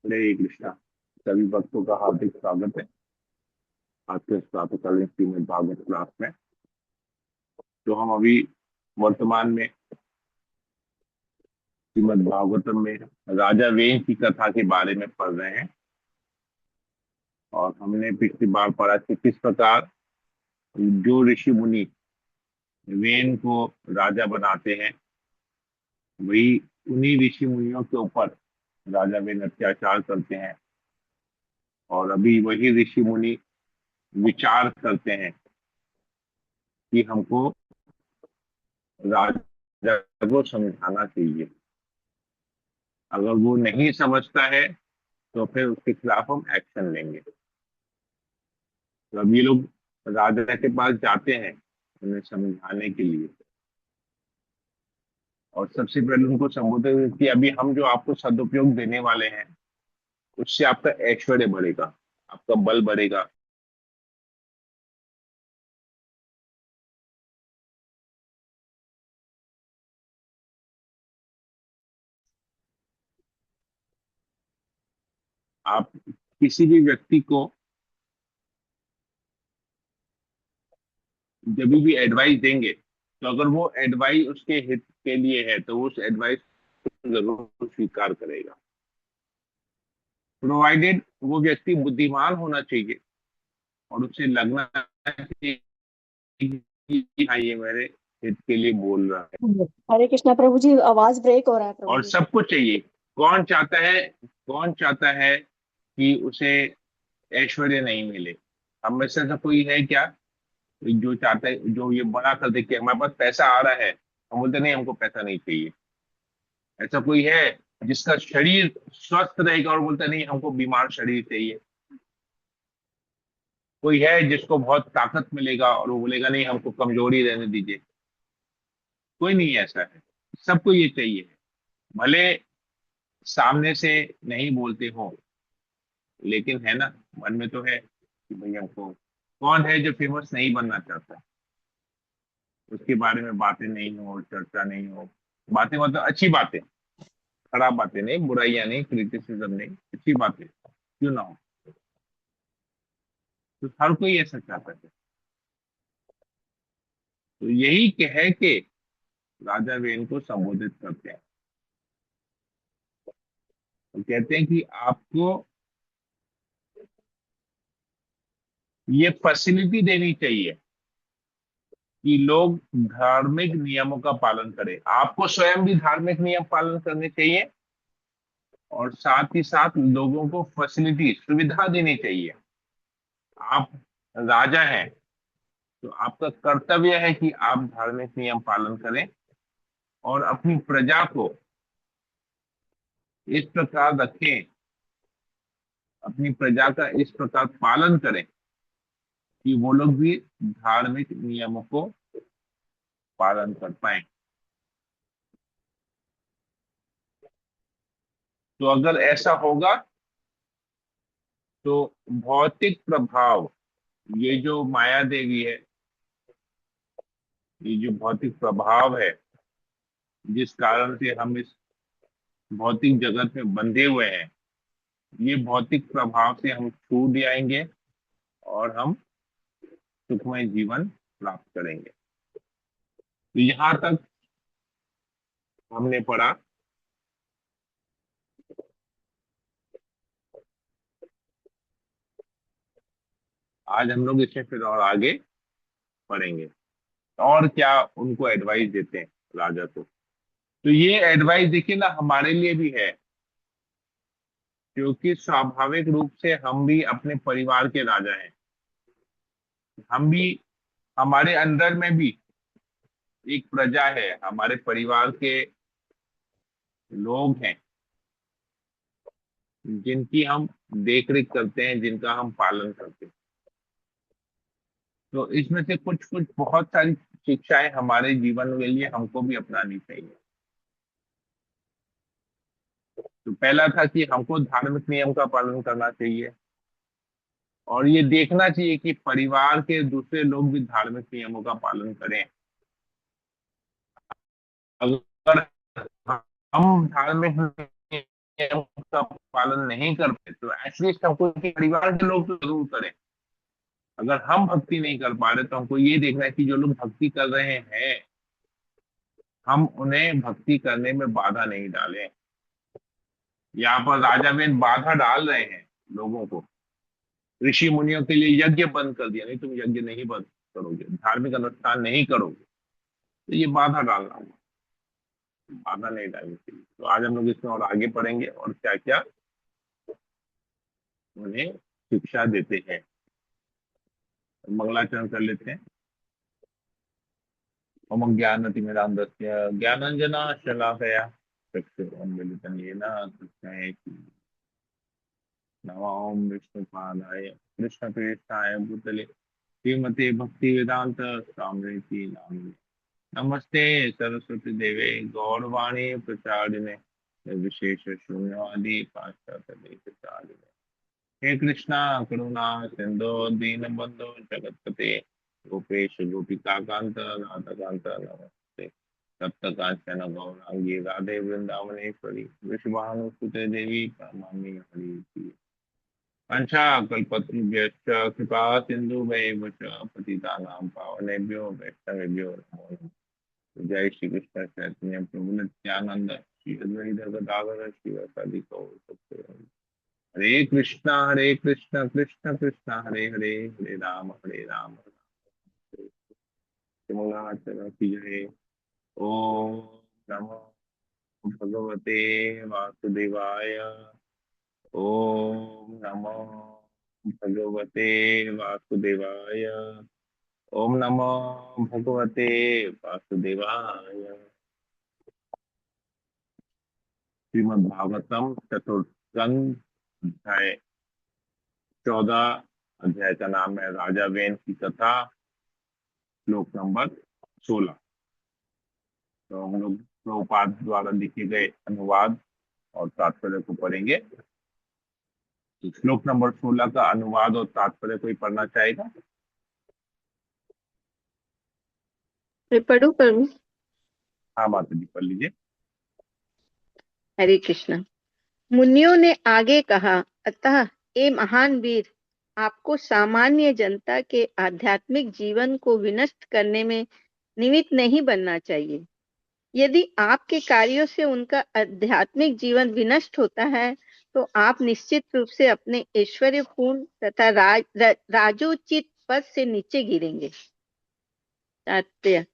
हरे कृष्णा। सभी भक्तों का हार्दिक स्वागत है आज के इस प्रातःकालीन श्रीमद् भागवत क्लास में। तो हम अभी वर्तमान में श्रीमद् भागवतम में राजा वेन की कथा के बारे में पढ़ रहे हैं। और हमने पिछली बार पढ़ा कि किस प्रकार जो ऋषि मुनि वेन को राजा बनाते हैं, वही उन्हीं ऋषि मुनियों के ऊपर राजा वेन अत्याचार करते हैं। और अभी वही ऋषि मुनि विचार करते हैं कि हमको राजा को समझाना चाहिए। अगर वो नहीं समझता है तो फिर उसके खिलाफ हम एक्शन लेंगे। तो अब ये लोग राजा के पास जाते हैं उन्हें समझाने के लिए। और सबसे पहले उनको संबोधित कि अभी हम जो आपको सदुपयोग देने वाले हैं, उससे आपका ऐश्वर्य बढ़ेगा, आपका बल बढ़ेगा। आप किसी भी व्यक्ति को जब भी एडवाइस देंगे, तो अगर वो एडवाइस उसके हित के लिए है तो वो उस एडवाइस को जरूर स्वीकार करेगा, प्रोवाइडेड वो व्यक्ति बुद्धिमान होना चाहिए और उसे लगना चाहिए कि हाँ, ये मेरे हित के लिए बोल रहा है। हरे कृष्णा प्रभु जी, आवाज ब्रेक हो रहा है प्रभु और जी। सबको चाहिए। कौन चाहता है कि उसे ऐश्वर्य नहीं मिले? हम में से ऐसा कोई है क्या जो चाहता है, जो ये बड़ा कर दे कि हमारे पास पैसा आ रहा है, हम बोलते नहीं हमको पैसा नहीं चाहिए? ऐसा कोई है जिसका शरीर स्वस्थ रहेगा और बोलता नहीं हमको बीमार शरीर चाहिए? कोई है जिसको बहुत ताकत मिलेगा और वो बोलेगा नहीं हमको कमजोरी रहने दीजिए? कोई नहीं ऐसा है। सबको ये चाहिए, भले सामने से नहीं बोलते हो, लेकिन है ना, मन में तो है कि भाई हमको। कौन है जो फेमस नहीं बनना चाहता? उसके बारे में बातें नहीं हो, चर्चा नहीं हो। बातें मतलब अच्छी बातें, खराब बातें नहीं, बुराइयां नहीं, क्रिटिसिज्म नहीं, अच्छी बातें क्यों ना हो। तो हर कोई ऐसा चाहता है। तो यही कह के राजा वेन को संबोधित करते हैं। तो कहते हैं कि आपको ये फैसिलिटी देनी चाहिए कि लोग धार्मिक नियमों का पालन करें। आपको स्वयं भी धार्मिक नियम पालन करने चाहिए और साथ ही साथ लोगों को फैसिलिटी, सुविधा देनी चाहिए। आप राजा हैं तो आपका कर्तव्य है कि आप धार्मिक नियम पालन करें और अपनी प्रजा को इस प्रकार रखें, अपनी प्रजा का इस प्रकार पालन करें कि वो लोग भी धार्मिक नियमों को पालन कर पाए। तो अगर ऐसा होगा तो भौतिक प्रभाव, ये जो माया देवी है, ये जो भौतिक प्रभाव है जिस कारण से हम इस भौतिक जगत में बंधे हुए हैं, ये भौतिक प्रभाव से हम छूट जाएंगे और हम सुखमय जीवन प्राप्त करेंगे। तो यहां तक हमने पढ़ा। आज हम लोग इसमें फिर और आगे पढ़ेंगे और क्या उनको एडवाइस देते हैं राजा को। तो ये एडवाइस देखिए ना, हमारे लिए भी है, क्योंकि स्वाभाविक रूप से हम भी अपने परिवार के राजा हैं। हम भी, हमारे अंदर में भी एक प्रजा है, हमारे परिवार के लोग हैं जिनकी हम देख रेख करते हैं, जिनका हम पालन करते हैं। तो इसमें से कुछ कुछ बहुत सारी शिक्षाएं हमारे जीवन के लिए हमको भी अपनानी चाहिए। तो पहला था कि हमको धार्मिक नियम का पालन करना चाहिए और ये देखना चाहिए कि परिवार के दूसरे लोग भी धार्मिक नियमों का पालन करें। अगर हम धार्मिक नियम का पालन नहीं कर पाए तो एटलीस्ट हमको उनके परिवार के लोग तो जरूर करें। अगर हम भक्ति नहीं कर पा रहे तो हमको ये देखना है कि जो लोग भक्ति कर रहे हैं हम उन्हें भक्ति करने में बाधा नहीं डालें। यहाँ पर राजा बेन बाधा डाल रहे हैं लोगों को। ऋषि मुनियों के लिए यज्ञ बंद कर दिया, नहीं तुम यज्ञ नहीं बंद करोगे, धार्मिक अनुष्ठान नहीं करोगे, तो ये बाधा डालना होगा, बाधा नहीं डालनी चाहिए। तो आज हम लोग इसमें और आगे पढ़ेंगे और क्या क्या उन्हें शिक्षा देते हैं। मंगलाचरण कर लेते हैं। ओम ज्ञानतिमिरान्धस्य ज्ञानाञ्जना शलाकया चक्षुरुन्मीलितं येन तस्मै नमः। ओम विष्णुपादाय कृष्णप्रेष्ठाय भूतले श्रीमते भक्तिवेदांत स्वामिनिति नामिने नमस्ते सरस्वती देवे गौरवाणी प्रचारिणे विशेष शून्यवादी पाश्चात्य देशचारिणे। हे कृष्णा करुणा सिंधु दीनबंधु जगतपते गोपेश गोपिकाकांत राधाकांत नमस्ते। तप्त कांचन गौरांगी राधे वृंदावनेश्वरी वृषभानुसुते देवी प्रणमामि हरि। पंचा कल्पतरुभ्यश्च कृपा सिन्धुभैव च पतितानां पावनेभ्यो वैष्णवेभ्यो नमो नमः। जय श्री कृष्ण चैतन्य प्रभु नित्यानंद श्री अद्वैत गदाधर शिवासादि गौर भक्तवृंद। हरे कृष्णा कृष्ण कृष्ण हरे हरे हरे राम राम की जय। ओम नमो भगवते वासुदेवाय। ओम नमो भगवते वासुदेवाय। ओम नमो भगवते वासुदेवाय। श्रीमद् भागवतम चतुर्थ स्कंद अध्याय 14। अध्याय का नाम है राजा वेन की कथा, श्लोक नंबर 16। तो हम लोग प्रभुपाद द्वारा लिखे गए अनुवाद और तात्पर्य को पढ़ेंगे। तो श्लोक नंबर 16 का अनुवाद और तात्पर्य कोई पढ़ना चाहेगा? मैं पढ़ूं प्रभु? हाँ माता जी पढ़ लीजिए। हरे कृष्णा। मुनियों ने आगे कहा, अतः ए महान वीर, आपको सामान्य जनता के आध्यात्मिक जीवन को विनष्ट करने में निमित्त नहीं बनना चाहिए। यदि आपके कार्यों से उनका आध्यात्मिक जीवन विनष्ट होता है तो आप निश्चित रूप से अपने ऐश्वर्यपूर्ण तथा राजोचित पद से नीचे गिरेंगे। तात्पर्य।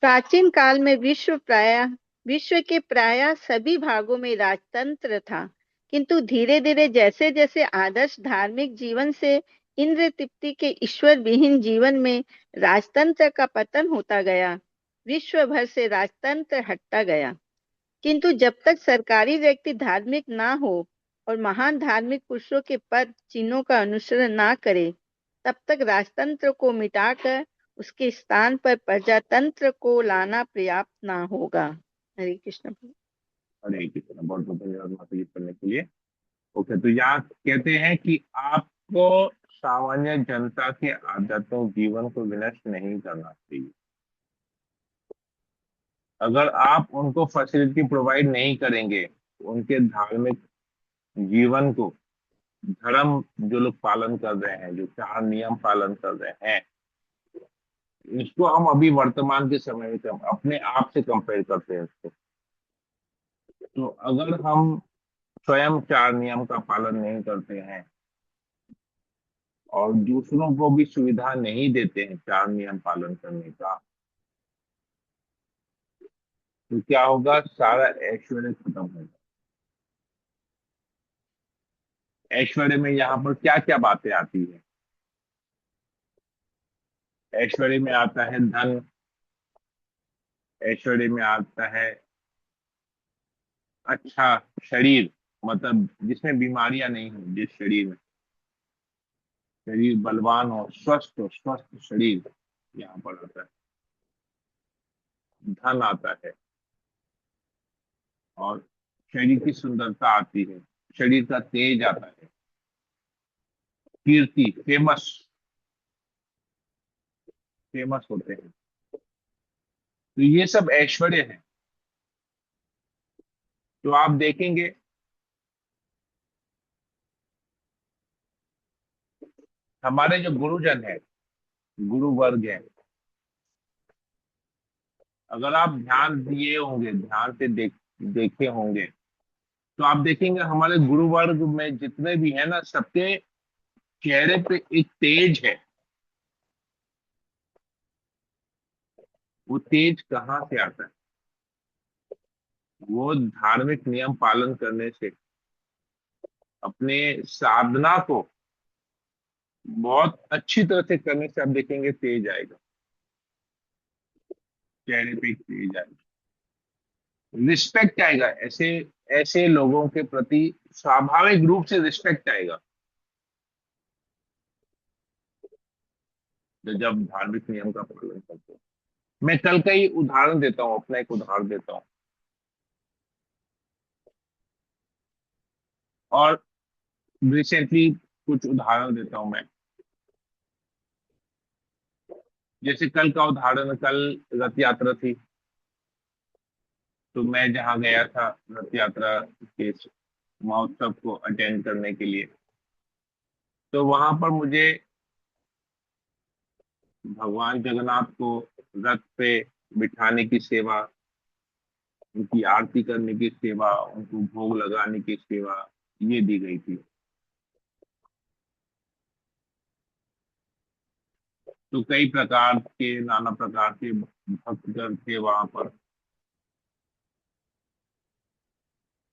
प्राचीन काल में विश्व के प्राय सभी भागों में राजतंत्र था, किंतु धीरे धीरे जैसे जैसे आदर्श धार्मिक जीवन से इंद्र तृप्ति के ईश्वर विहीन जीवन में राजतंत्र का पतन होता गया, विश्व भर से राजतंत्र हटता गया। किंतु जब तक सरकारी व्यक्ति धार्मिक ना हो और महान धार्मिक पुरुषों के पद चिन्हों का अनुसरण ना करे, तब तक राजतंत्र को मिटाकर उसके स्थान पर प्रजातंत्र को लाना पर्याप्त ना होगा। हरे कृष्ण। हरे कृष्ण। बहुत बहुत धन्यवाद माता जी पढ़ने के लिए। ओके, तो यहाँ कहते हैं कि आपको सामान्य जनता के आध्यात्मिक जीवन को विनष्ट नहीं करना चाहिए। अगर आप उनको फैसिलिटी प्रोवाइड नहीं करेंगे, उनके धार्मिक जीवन को, धर्म जो लोग पालन कर रहे हैं, जो 4 नियम पालन कर रहे हैं, इसको हम अभी वर्तमान के समय में अपने आप से कंपेयर करते हैं इसको। तो अगर हम स्वयं 4 नियम का पालन नहीं करते हैं और दूसरों को भी सुविधा नहीं देते हैं 4 नियम पालन करने का, तो क्या होगा? सारा ऐश्वर्य खत्म होगा। ऐश्वर्य में यहाँ पर क्या क्या बातें आती है? ऐश्वर्य में आता है धन, ऐश्वर्य में आता है अच्छा शरीर, मतलब जिसमें बीमारियां नहीं हो, जिस शरीर में शरीर बलवान हो, स्वस्थ शरीर यहाँ पर आता है। धन आता है और शरीर की सुंदरता आती है, शरीर का तेज आता है, कीर्ति, फेमस होते हैं। तो ये सब ऐश्वर्य है। तो आप देखेंगे हमारे जो गुरुजन है, गुरु वर्ग है, अगर आप ध्यान दिए होंगे, ध्यान से देखे होंगे, तो आप देखेंगे हमारे गुरु वर्ग में जितने भी है ना, सबके चेहरे पे एक तेज है। वो तेज कहाँ से आता है? वो धार्मिक नियम पालन करने से, अपने साधना को बहुत अच्छी तरह से करने से आप देखेंगे तेज आएगा, चेहरे पे एक तेज आएगा, रिस्पेक्ट आएगा। ऐसे ऐसे लोगों के प्रति स्वाभाविक रूप से रिस्पेक्ट आएगा, जो जब धार्मिक नियम का पालन करते हैं। मैं कल का ही उदाहरण देता हूँ, अपना एक उदाहरण देता हूँ, और रिसेंटली कुछ उदाहरण देता हूँ मैं। जैसे कल का उदाहरण, कल रथ यात्रा थी, तो मैं जहाँ गया था रथ यात्रा के महोत्सव को अटेंड करने के लिए, तो वहां पर मुझे भगवान जगन्नाथ को रथ पे बिठाने की सेवा, उनकी आरती करने की सेवा, उनको भोग लगाने की सेवा, ये दी गई थी। तो कई प्रकार के, नाना प्रकार के भक्तगण थे वहां पर,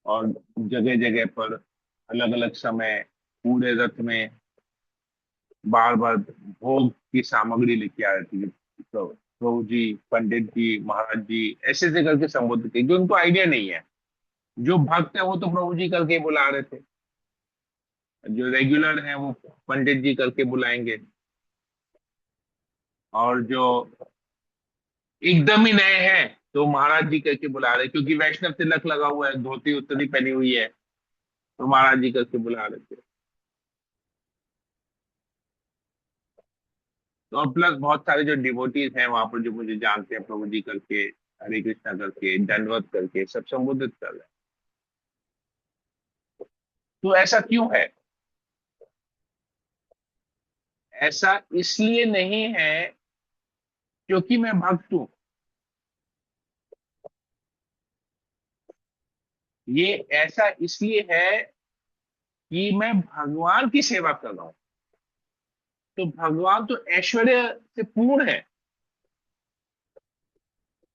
और जगह जगह पर अलग अलग समय पूरे रथ में बार बार भोग की सामग्री लेके आ रही थी। तो प्रभु जी, पंडित जी, महाराज जी, ऐसे ऐसे करके संबोधित किए, जो उनको आइडिया नहीं है। जो भक्त है वो तो प्रभु जी करके बुला रहे थे, जो रेगुलर है वो पंडित जी करके बुलाएंगे, और जो एकदम ही नए हैं तो महाराज जी करके बुला रहे, क्योंकि वैष्णव तिलक लगा हुआ है, धोती उत्तरी पहनी हुई है, तो महाराज जी करके बुला रहे थे। तो और प्लस बहुत सारे जो डिवोटीज हैं वहां पर, जो मुझे जानते हैं, प्रभु जी करके, हरे कृष्णा करके, दंडवत करके सब संबोधित कर रहे हैं। तो ऐसा क्यों है? ऐसा इसलिए नहीं है क्योंकि मैं भक्त हूं, ये ऐसा इसलिए है कि मैं भगवान की सेवा कर रहा हूं। तो भगवान तो ऐश्वर्य से पूर्ण है,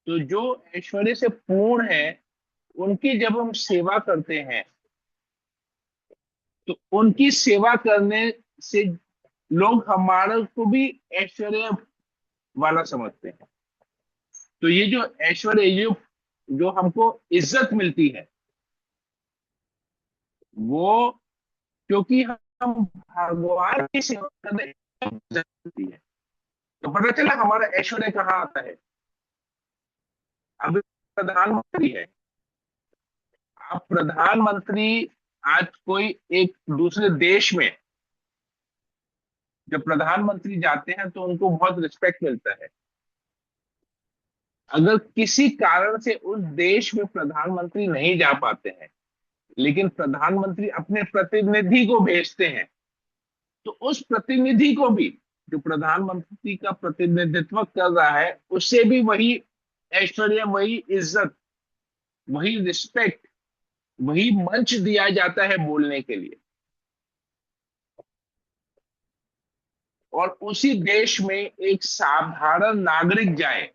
तो जो ऐश्वर्य से पूर्ण है, उनकी जब हम सेवा करते हैं, तो उनकी सेवा करने से लोग हमारे को भी ऐश्वर्य वाला समझते हैं। तो ये जो ऐश्वर्य, ये जो हमको इज्जत मिलती है, वो क्योंकि हम भगवान की सेवा करने में इज्जत मिलती है। तो पता चला हमारा ऐश्वर्य कहाँ आता है। अभी प्रधानमंत्री है, आप प्रधानमंत्री, आज कोई एक दूसरे देश में जब प्रधानमंत्री जाते हैं तो उनको बहुत रिस्पेक्ट मिलता है। अगर किसी कारण से उस देश में प्रधानमंत्री नहीं जा पाते हैं, लेकिन प्रधानमंत्री अपने प्रतिनिधि को भेजते हैं, तो उस प्रतिनिधि को भी, जो प्रधानमंत्री का प्रतिनिधित्व कर रहा है, उससे भी वही ऐश्वर्य, वही इज्जत, वही रिस्पेक्ट, वही मंच दिया जाता है बोलने के लिए। और उसी देश में एक साधारण नागरिक जाए,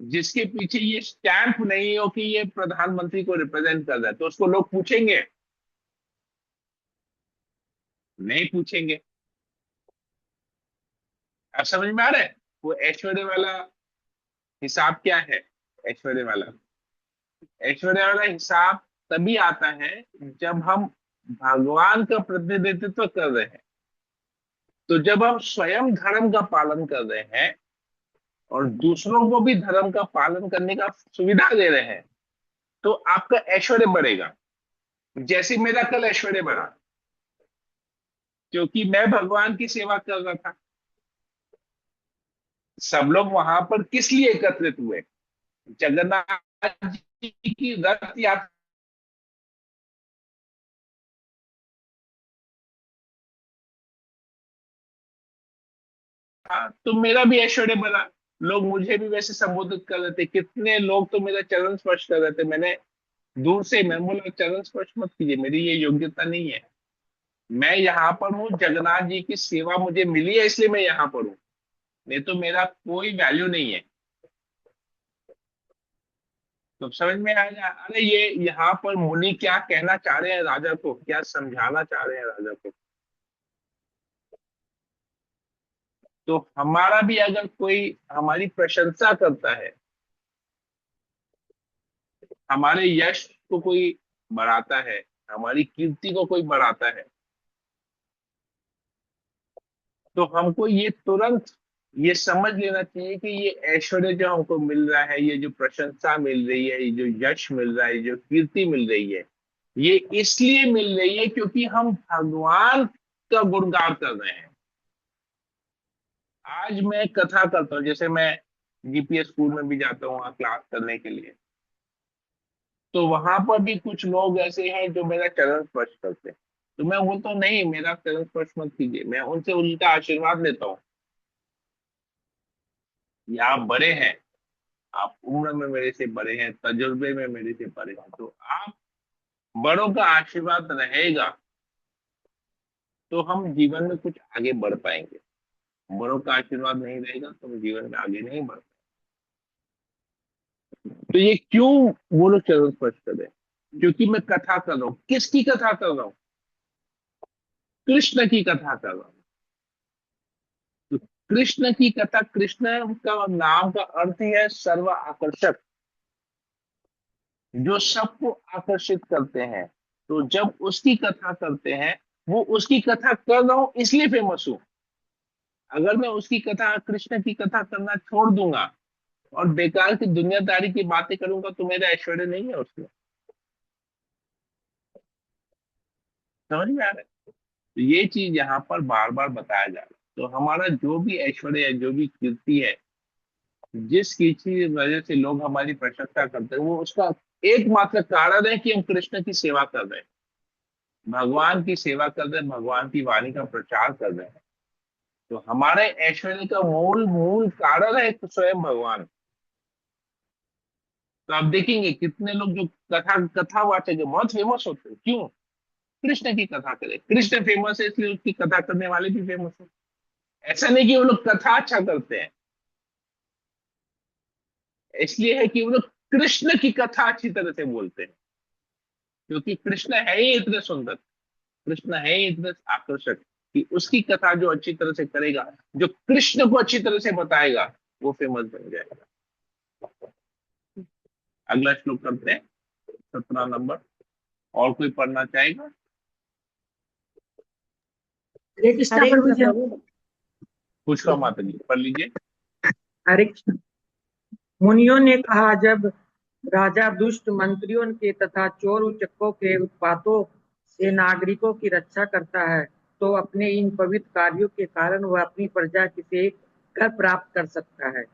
जिसके पीछे ये स्टैंप नहीं हो कि ये प्रधानमंत्री को रिप्रेजेंट कर रहा है, तो उसको लोग पूछेंगे? नहीं पूछेंगे। आप समझ में आ रहा है वो ऐश्वर्य वाला हिसाब क्या है? ऐश्वर्य वाला, ऐश्वर्य वाला हिसाब तभी आता है जब हम भगवान का प्रतिनिधित्व कर रहे हैं। तो जब हम स्वयं धर्म का पालन कर रहे हैं और दूसरों को भी धर्म का पालन करने का सुविधा दे रहे हैं, तो आपका ऐश्वर्य बढ़ेगा। जैसे मेरा कल ऐश्वर्य बढ़ा, क्योंकि मैं भगवान की सेवा कर रहा था। सब लोग वहां पर किस लिए एकत्रित हुए? जगन्नाथ जी की रथ यात्रा हाँ, तो मेरा भी ऐश्वर्य बना। लोग मुझे भी वैसे संबोधित कर रहे थे, कितने लोग तो मेरा चरण स्पर्श कर रहे थे। मैंने दूर से, मैं बोला चरण स्पर्श मत कीजिए, मेरी ये योग्यता नहीं है। मैं यहाँ पर हूँ, जगन्नाथ जी की सेवा मुझे मिली है इसलिए मैं यहाँ पर हूँ, नहीं तो मेरा कोई वैल्यू नहीं है। तो समझ में आया, अरे ये यहाँ पर मुनि क्या कहना चाह रहे हैं राजा को, क्या समझाना चाह रहे हैं राजा को। तो हमारा भी अगर कोई हमारी प्रशंसा करता है, हमारे यश को कोई बढ़ाता है, हमारी कीर्ति को कोई बढ़ाता है, तो हमको ये तुरंत ये समझ लेना चाहिए कि ये ऐश्वर्य जो हमको मिल रहा है, ये जो प्रशंसा मिल रही है, ये जो यश मिल रहा है, ये जो कीर्ति मिल रही है, ये इसलिए मिल रही है क्योंकि हम भगवान का गुणगान कर रहे हैं। आज मैं कथा करता हूँ, जैसे मैं जीपीएस स्कूल में भी जाता हूँ वहाँ क्लास करने के लिए, तो वहां पर भी कुछ लोग ऐसे हैं जो मेरा चरण स्पर्श करते हैं। तो मैं बोलता हूँ नहीं, मेरा चरण स्पर्श मत कीजिए, मैं उनसे उनका आशीर्वाद लेता हूँ। ये आप बड़े हैं, आप उम्र में मेरे से बड़े हैं, तजुर्बे में मेरे से बड़े हैं, तो आप बड़ों का आशीर्वाद रहेगा तो हम जीवन में कुछ आगे बढ़ पाएंगे। बड़ों का आशीर्वाद नहीं रहेगा तो हम जीवन में आगे नहीं बढ़ पाएंगे। तो ये क्यों वो लोग चरण स्पर्श कर रहे हैं? क्योंकि मैं कथा कर रहा हूँ। किसकी कथा कर रहा हूँ? कृष्ण की कथा कर रहा हूँ। तो कृष्ण की कथा, कृष्ण का नाम का अर्थ ही है सर्व आकर्षक, जो सबको आकर्षित करते हैं। तो जब उसकी कथा करते हैं, वो उसकी कथा कर रहा हूं इसलिए फेमस हूं। अगर मैं उसकी कथा, कृष्ण की कथा करना छोड़ दूंगा और बेकार की दुनियादारी की बातें करूंगा तो मेरा ऐश्वर्य नहीं है उसमें। समझ में आ रहा है? तो ये चीज यहाँ पर बार बार बताया जा रहा है। तो हमारा जो भी ऐश्वर्य है, जो भी कीर्ति है, जिस किसी वजह से लोग हमारी प्रशंसा करते हैं, वो उसका एकमात्र कारण है कि हम कृष्ण की सेवा कर रहे हैं, भगवान की सेवा कर रहे हैं, भगवान की वाणी का प्रचार कर रहे हैं। तो हमारे ऐश्वर्य का मूल मूल कारण है तो स्वयं भगवान। तो आप देखेंगे कितने लोग जो कथावाचक है बहुत फेमस होते हैं, क्यों? कृष्ण की कथा करे, कृष्ण फेमस है इसलिए उसकी कथा करने वाले भी फेमस है। ऐसा नहीं कि वो लोग कथा अच्छा करते हैं, इसलिए है कि वो लोग कृष्ण की कथा अच्छी तरह से बोलते हैं, क्योंकि कृष्ण है ही इतने सुंदर, कृष्ण है ही इतने आकर्षक कि उसकी कथा जो अच्छी तरह से करेगा, जो कृष्ण को अच्छी तरह से बताएगा, वो फेमस बन जाएगा। अगला श्लोक करते हैं, 17 नंबर। और कोई पढ़ना चाहेगा? हरे कृष्णा हरे प्रभु कृष्ण जी। प्रभु। पुष्पा माता जी पढ़ लीजिए। हरे कृष्ण। मुनियों ने कहा, जब राजा दुष्ट मंत्रियों के तथा चोर उचक्कों के उत्पातों से नागरिकों की रक्षा करता है, तो अपने इन पवित्र कार्यों के कारण वह अपनी प्रजा से कर प्राप्त कर सकता है।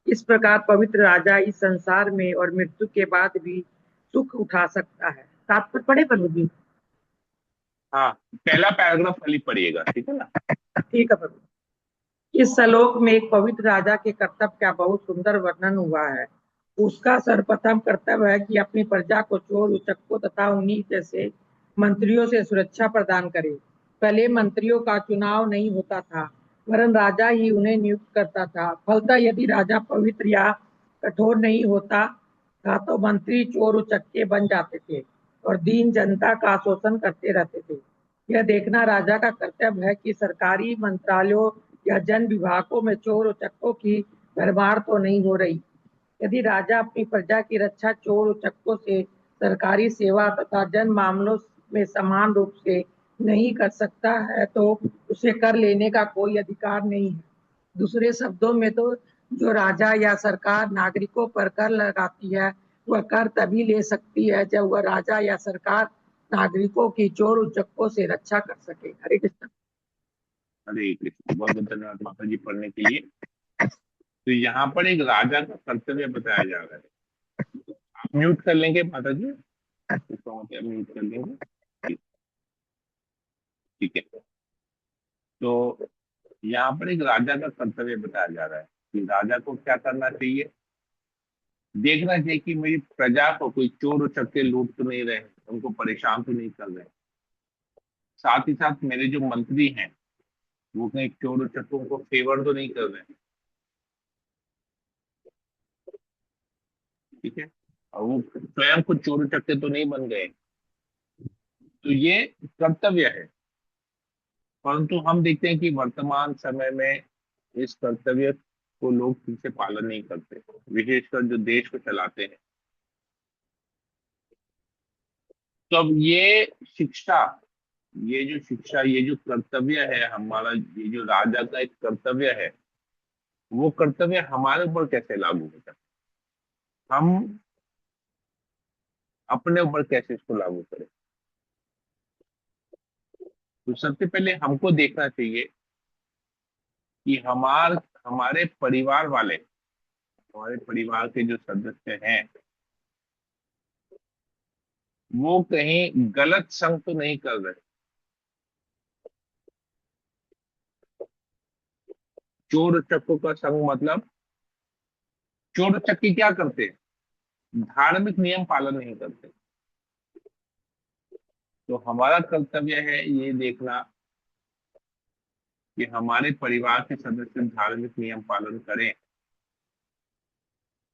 इस प्रकार पवित्र राजा इस संसार में और मृत्यु के बाद भी सुख उठा सकता है। तात्पर्य पढ़े प्रभु जी? हाँ, पहला पैराग्राफ खाली पढ़िएगा, ठीक है ना? ठीक है प्रभु। इस श्लोक में एक पवित्र राजा के कर्तव्य का बहुत सुंदर वर्णन हुआ है। उसका सर्वप्रथम कर्तव्य है कि अपनी प्रजा को चोर उचक्कों तथा उन्हीं जैसे मंत्रियों से सुरक्षा प्रदान करे। पहले मंत्रियों का चुनाव नहीं होता था, वरन राजा ही उन्हें नियुक्त करता था। फलतः यदि राजा पवित्र या कठोर नहीं होता था तो मंत्री चोर उचक्के बन जाते थे और दीन जनता का शोषण करते रहते थे। यह देखना राजा का कर्तव्य है कि सरकारी मंत्रालयों या जन विभागों में चोर उचक्कों की भरमार तो नहीं हो रही। यदि राजा अपनी प्रजा की रक्षा चोर उचक्कों से सरकारी सेवा तथा जन मामलों में समान रूप से नहीं कर सकता है तो उसे कर लेने का कोई अधिकार नहीं है। दूसरे शब्दों में तो जो राजा या सरकार नागरिकों पर कर लगाती है, वह कर तभी ले सकती है जब वह राजा या सरकार नागरिकों की चोर उचक्कों से रक्षा कर सके। हरे कृष्ण। हरे कृष्ण। बहुत बहुत धन्यवाद माता जी पढ़ने के लिए। तो यहाँ पर एक राजा का कर्तव्य बताया जा रहा है। आप म्यूट कर लेंगे माता जी, पुष्पा माता म्यूट कर लेंगे? ठीक, ठीक है। तो यहाँ पर एक राजा का कर्तव्य बताया जा रहा है कि राजा को क्या करना चाहिए। देखना चाहिए कि मेरी प्रजा को कोई चोर उचक्के लूट तो नहीं रहे, उनको परेशान तो नहीं कर रहे। साथ ही साथ मेरे जो मंत्री हैं वो कहीं चोर उचक्कों को फेवर तो नहीं कर रहे। ठीक है। और वो स्वयं खुद चोर उचक्के तो नहीं बन गए। तो ये कर्तव्य है। परंतु हम देखते हैं कि वर्तमान समय में इस कर्तव्य को लोग ठीक से पालन नहीं करते, विशेषकर जो देश को चलाते हैं। तो अब ये जो कर्तव्य है हमारा, ये जो राजा का एक कर्तव्य है, वो कर्तव्य हमारे ऊपर कैसे लागू होता है, हम अपने ऊपर कैसे इसको लागू करें। तो सबसे पहले हमको देखना चाहिए कि हमारे परिवार वाले, हमारे परिवार के जो सदस्य हैं, वो कहीं गलत संग तो नहीं कर रहे। चोर उचक्कों का संग मतलब, चोर उचक्के क्या करते हैं, धार्मिक नियम पालन नहीं करते। तो हमारा कर्तव्य है ये देखना कि हमारे परिवार के सदस्य धार्मिक नियम पालन करें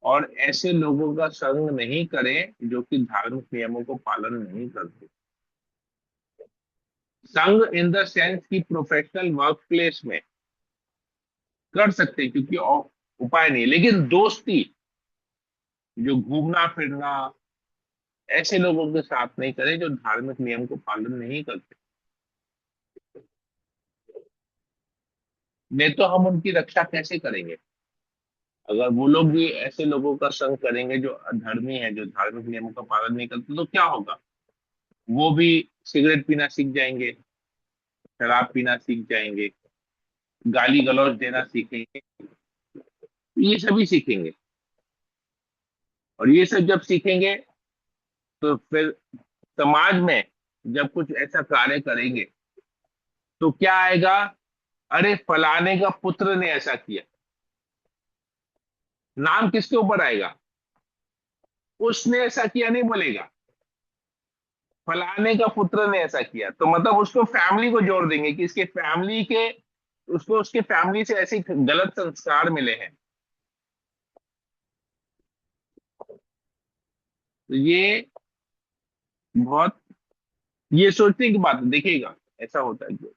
और ऐसे लोगों का संग नहीं करें जो कि धार्मिक नियमों को पालन नहीं करते। संग इन द सेंस की प्रोफेशनल वर्क प्लेस में कर सकते हैं क्योंकि और उपाय नहीं, लेकिन दोस्ती, जो घूमना फिरना, ऐसे लोगों के साथ नहीं करें जो धार्मिक नियम को पालन नहीं करते। नहीं तो हम उनकी रक्षा कैसे करेंगे। अगर वो लोग भी ऐसे लोगों का संग करेंगे जो अधर्मी है, जो धार्मिक नियमों का पालन नहीं करते, तो क्या होगा, वो भी सिगरेट पीना सीख जाएंगे, शराब पीना सीख जाएंगे, गाली गलौज देना सीखेंगे, ये सभी सीखेंगे। और ये सब जब सीखेंगे तो फिर समाज में जब कुछ ऐसा कार्य करेंगे तो क्या आएगा, अरे फलाने का पुत्र ने ऐसा किया, नाम किसके ऊपर आएगा, उसने ऐसा किया नहीं बोलेगा, फलाने का पुत्र ने ऐसा किया। तो मतलब उसको फैमिली को जोड़ देंगे कि इसके फैमिली के, उसको उसके फैमिली से ऐसे गलत संस्कार मिले हैं। तो ये बहुत, ये सोचने की बात है। देखिएगा ऐसा होता है जो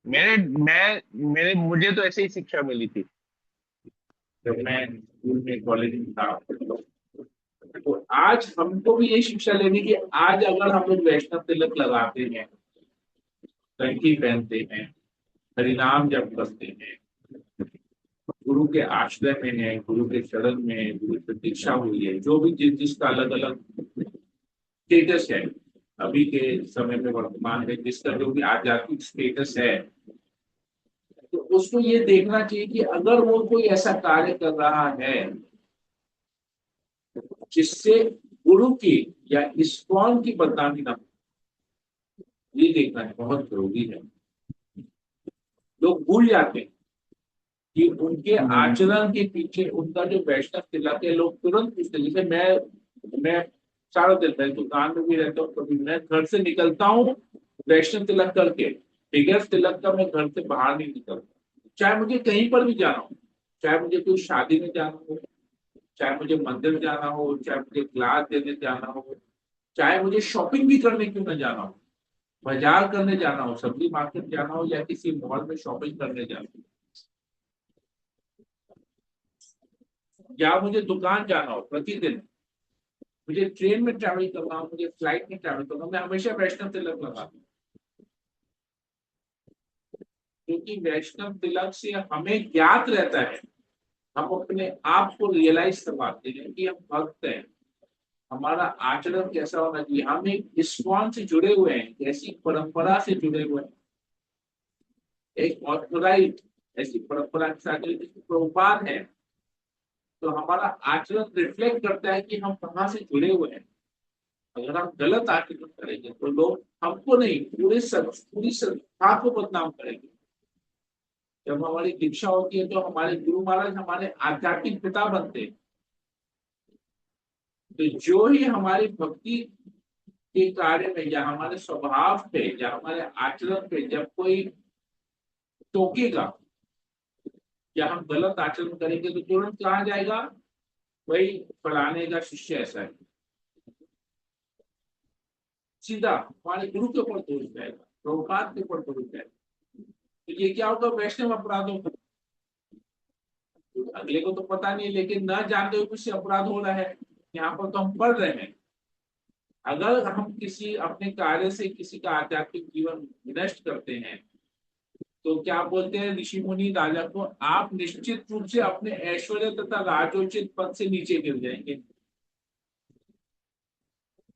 मेरे मैं मेरे मुझे तो ऐसे ही शिक्षा मिली थी जब मैं स्कूल में, कॉलेज में था। तो आज हमको भी ये शिक्षा लेनी कि आज अगर हम लोग वैष्णव तिलक लगाते हैं, कंठी पहनते हैं, हरिनाम जप करते हैं, गुरु के आश्रय में है, गुरु के शरण में है, गुरु की दीक्षा हुई है, जो भी जिसका अलग अलग स्टेटस है अभी के समय में, वर्तमान में जिसका जो भी आध्यात्मिक स्टेटस है, तो उसको ये देखना चाहिए कि अगर वो कोई ऐसा कार्य कर रहा है जिससे गुरु की या इस्कॉन की बदनामी ना हो, ये देखना है, बहुत जरूरी है। लोग भूल जाते हैं कि उनके आचरण के पीछे उनका जो वैष्णव तिलक है, लोग तुरंत पूछते। जैसे मैं सारा दिन, मैं दुकान में भी रहता हूँ, कभी मैं घर से निकलता हूँ वैष्णव तिलक करके, बिगैर तिलक का मैं घर से बाहर नहीं निकलता। चाहे मुझे कहीं पर भी जाना हो, चाहे मुझे कोई शादी में जाना हो, चाहे मुझे मंदिर जाना हो, चाहे मुझे क्लास देने जाना हो, चाहे मुझे शॉपिंग भी करने क्यों ना जाना हो, बाजार करने जाना हो, सब्जी मार्केट जाना हो, या किसी मॉल में शॉपिंग करने जाना हो, या मुझे दुकान जाना हो, प्रतिदिन मुझे ट्रेन में ट्रैवल करना हो, मुझे फ्लाइट में ट्रैवल करना हो, मैं हमेशा वैष्णव तिलक लगाता हूँ। क्योंकि वैष्णव तिलक से हमें ज्ञात रहता है, हम अपने आप को रियलाइज करवाते हैं कि हम भक्त हैं, हमारा आचरण कैसा होना चाहिए, हम एक इस्कॉन से जुड़े हुए हैं, कैसी परंपरा से जुड़े हुए हैं, एक ऑथोराइज ऐसी परंपरा के साथ प्रभुपाद है। तो हमारा आचरण रिफ्लेक्ट करता है कि हम कहाँ से जुड़े हुए हैं। अगर हम गलत आचरण करेंगे तो लोग हमको नहीं, पूरी संस्था को बदनाम करेंगे। जब हमारी दीक्षा होती है तो हमारे गुरु महाराज हमारे आध्यात्मिक पिता बनते हैं। तो जो ही हमारी भक्ति के कार्य में या हमारे स्वभाव पे या हमारे आचरण पे जब कोई टोकेगा या हम गलत आचरण करेंगे तो तुरंत कहा जाएगा वही फलाने का शिष्य ऐसा है, सीधा हमारे गुरु के ऊपर दोष जाएगा, प्रभुपाद के ऊपर दोष जाएगा। तो ये क्या होगा, वैष्णव अपराधों का। तो अगले को तो पता नहीं, लेकिन न जानते हुए कुछ अपराध हो रहा है। यहाँ पर तो हम पढ़ रहे हैं, अगर हम किसी अपने कार्य से किसी का आध्यात्मिक जीवन विनष्ट करते हैं तो क्या बोलते हैं ऋषि मुनि राजा को, आप निश्चित रूप से अपने ऐश्वर्य तथा राजोचित पद से नीचे गिर जाएंगे।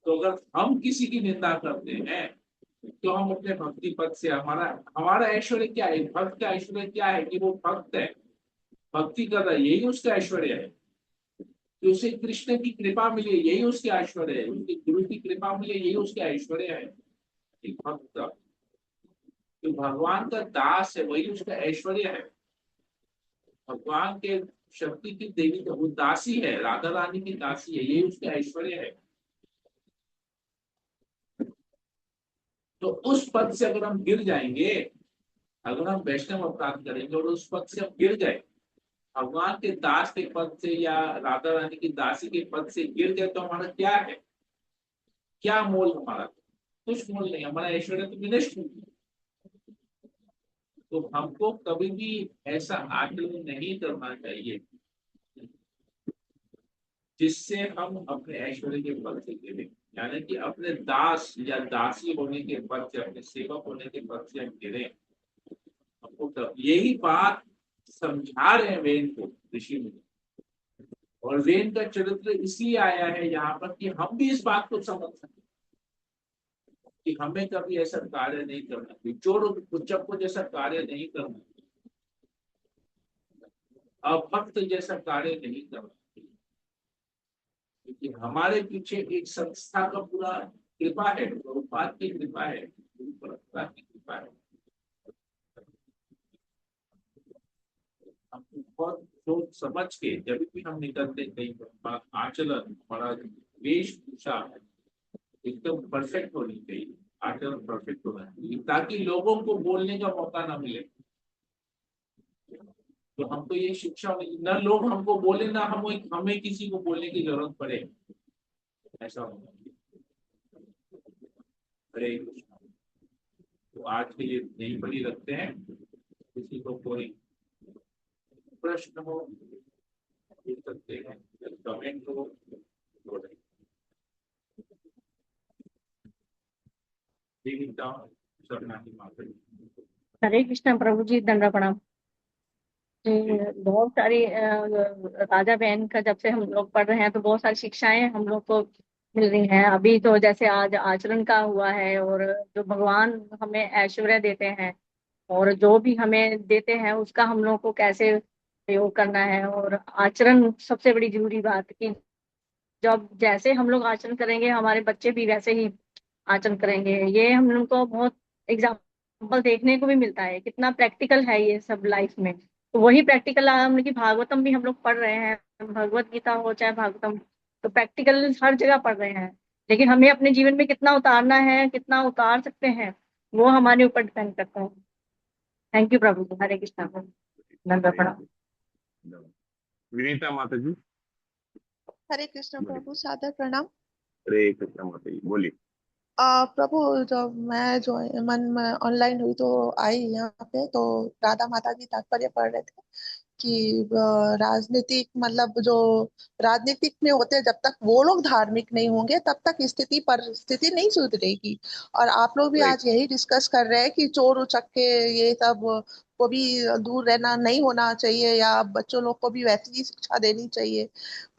तो अगर हम किसी की निंदा करते हैं तो हम अपने भक्ति पद से, हमारा हमारा ऐश्वर्य क्या है, भक्त का ऐश्वर्य क्या है कि वो भक्त है, भक्ति कर रहा है, यही उसका ऐश्वर्य है। कि उसे कृष्ण की कृपा मिले यही उसके ऐश्वर्य है, उसके गुरु की कृपा मिले यही उसके ऐश्वर्य है। एक भक्त तो भगवान का दास है, वही उसका ऐश्वर्य है। भगवान के शक्ति की देवी तो वो दासी है, राधा रानी की दासी है, यही उसका ऐश्वर्य है। तो उस पद से अगर हम गिर जाएंगे, अगर हम वैष्णव अपराध करेंगे और उस पद से हम गिर गए, भगवान के दास के पद से या राधा रानी की दासी के पद से गिर गए, तो हमारा क्या है, क्या मोल हमारा, कुछ मोल नहीं, हमारा ऐश्वर्य तो विनष्ट हो गया। तो हमको कभी भी ऐसा आचरण नहीं करना चाहिए जिससे हम अपने ऐश्वर्य के पद से गिरे, यानी कि अपने दास या दासी होने के पद से, अपने सेवक होने के पद से हम गिरे। हमको यही बात समझा रहे हैं वेद को ऋषि मुनि, और वेद का चरित्र इसलिए आया है यहाँ पर कि हम भी इस बात को समझ सकें कि हमें कभी ऐसा कार्य नहीं करना चाहिए, चोर उच्चक जैसा कार्य नहीं करना, अभक्त जैसा कार्य नहीं करना, क्योंकि हमारे पीछे एक संस्था का पूरा कृपा है, प्रभुपाद की कृपा है, गुरु परंपरा की कृपा है। हम बहुत सोच समझ के जब भी हम निकलते कहीं, आचरण हमारा वेशभूषा एकदम परफेक्ट होनी चाहिए, आचरण परफेक्ट होना चाहिए, ताकि लोगों को बोलने का मौका ना मिले। तो हमको ये शिक्षा होगी, न लोग हमको बोले ना हमें किसी को बोलने की जरूरत पड़े, ऐसा होगा। हरे कृष्णा। तो आज के लिए यहीं पर ही रखते हैं, किसी को कोई प्रश्न हो पूछ सकते हैं, कमेंट हो हरे कृष्णा प्रभु जी, दंडा प्रणाम जी। बहुत सारी राजा बहन का जब से हम लोग पढ़ रहे हैं तो बहुत सारी शिक्षाएं हम लोग को मिल रही हैं। अभी तो जैसे आज आचरण का हुआ है, और जो भगवान हमें ऐश्वर्य देते हैं और जो भी हमें देते हैं उसका हम लोग को कैसे प्रयोग करना है, और आचरण सबसे बड़ी जरूरी बात कि जब जैसे हम लोग आचरण करेंगे हमारे बच्चे भी वैसे ही आचरण करेंगे। ये हम लोग को बहुत एग्जाम्पल देखने को भी मिलता है, कितना प्रैक्टिकल है ये सब लाइफ में। तो वही प्रैक्टिकल हम लोग की भागवतम भी हम लोग पढ़ रहे हैं, भगवत गीता हो चाहे भागवतम, तो प्रैक्टिकल हर जगह पढ़ रहे हैं। लेकिन हमें अपने जीवन में कितना उतारना है, कितना उतार सकते हैं, वो हमारे ऊपर डिपेंड करता है। थैंक यू प्रभु जी। हरे कृष्णा प्रभु, नंदा प्रणाम। विनीता माता जी। हरे कृष्ण प्रभु, सादर प्रणाम। हरे कृष्णा माता जी, बोलिए। प्रभु, जब मैं जो मन में ऑनलाइन हुई तो आई यहाँ पे, तो राधा माता जी तात्पर्य पढ़ रहे थे कि राजनीतिक, मतलब जो राजनीतिक में होते हैं, जब तक वो लोग धार्मिक नहीं होंगे तब तक स्थिति परिस्थिति नहीं सुधरेगी। और आप लोग भी राइट। आज यही डिस्कस कर रहे हैं कि चोर उचक्के ये सब को भी दूर रहना नहीं होना चाहिए, या बच्चों लोग को भी वैसी ही शिक्षा देनी चाहिए।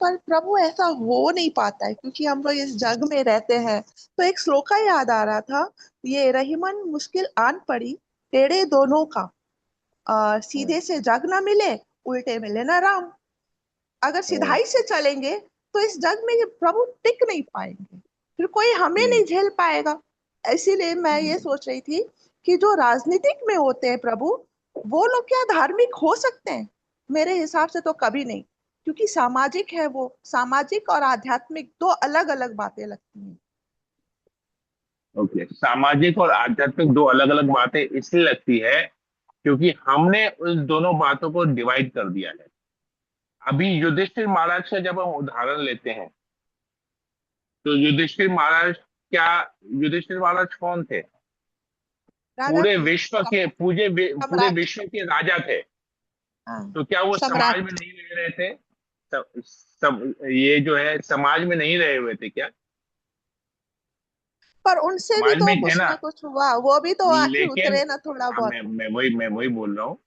पर प्रभु ऐसा हो नहीं पाता है, क्योंकि हम लोग इस जग में रहते हैं। तो एक श्लोका याद आ रहा था, ये रहीमन मुश्किल आन पड़ी टेढ़े दोनों का, सीधे से जग ना मिले उल्टे मिले ना राम। अगर सिधाई से चलेंगे तो इस जग में ये प्रभु टिक नहीं पाएंगे, फिर कोई हमें नहीं झेल पाएगा। इसीलिए मैं ये सोच रही थी कि जो राजनीतिक में होते हैं प्रभु, वो लोग क्या धार्मिक हो सकते हैं? मेरे हिसाब से तो कभी नहीं, क्योंकि सामाजिक है वो। सामाजिक और आध्यात्मिक दो अलग अलग बातें लगती हैं। ओके, सामाजिक और आध्यात्मिक दो अलग अलग बातें इसलिए लगती है क्योंकि हमने उस दोनों बातों को डिवाइड कर दिया है। अभी युधिष्ठिर महाराज का जब हम उदाहरण लेते हैं, तो युधिष्ठिर महाराज क्या, युधिष्ठिर महाराज कौन थे? राजा पूरे थे, विश्व के पूरे सम्राट। विश्व के राजा थे। हाँ, तो क्या वो समाज में सम्राट। नहीं रह रहे थे? ये जो है समाज में नहीं रहे हुए थे क्या? पर उनसे भी समाज तो में थे कुछ ना। ना कुछ हुआ, वो भी तो आखिर लेकिन उतरे ना थोड़ा हाँ, बहुत। मैं वही बोल रहा हूँ।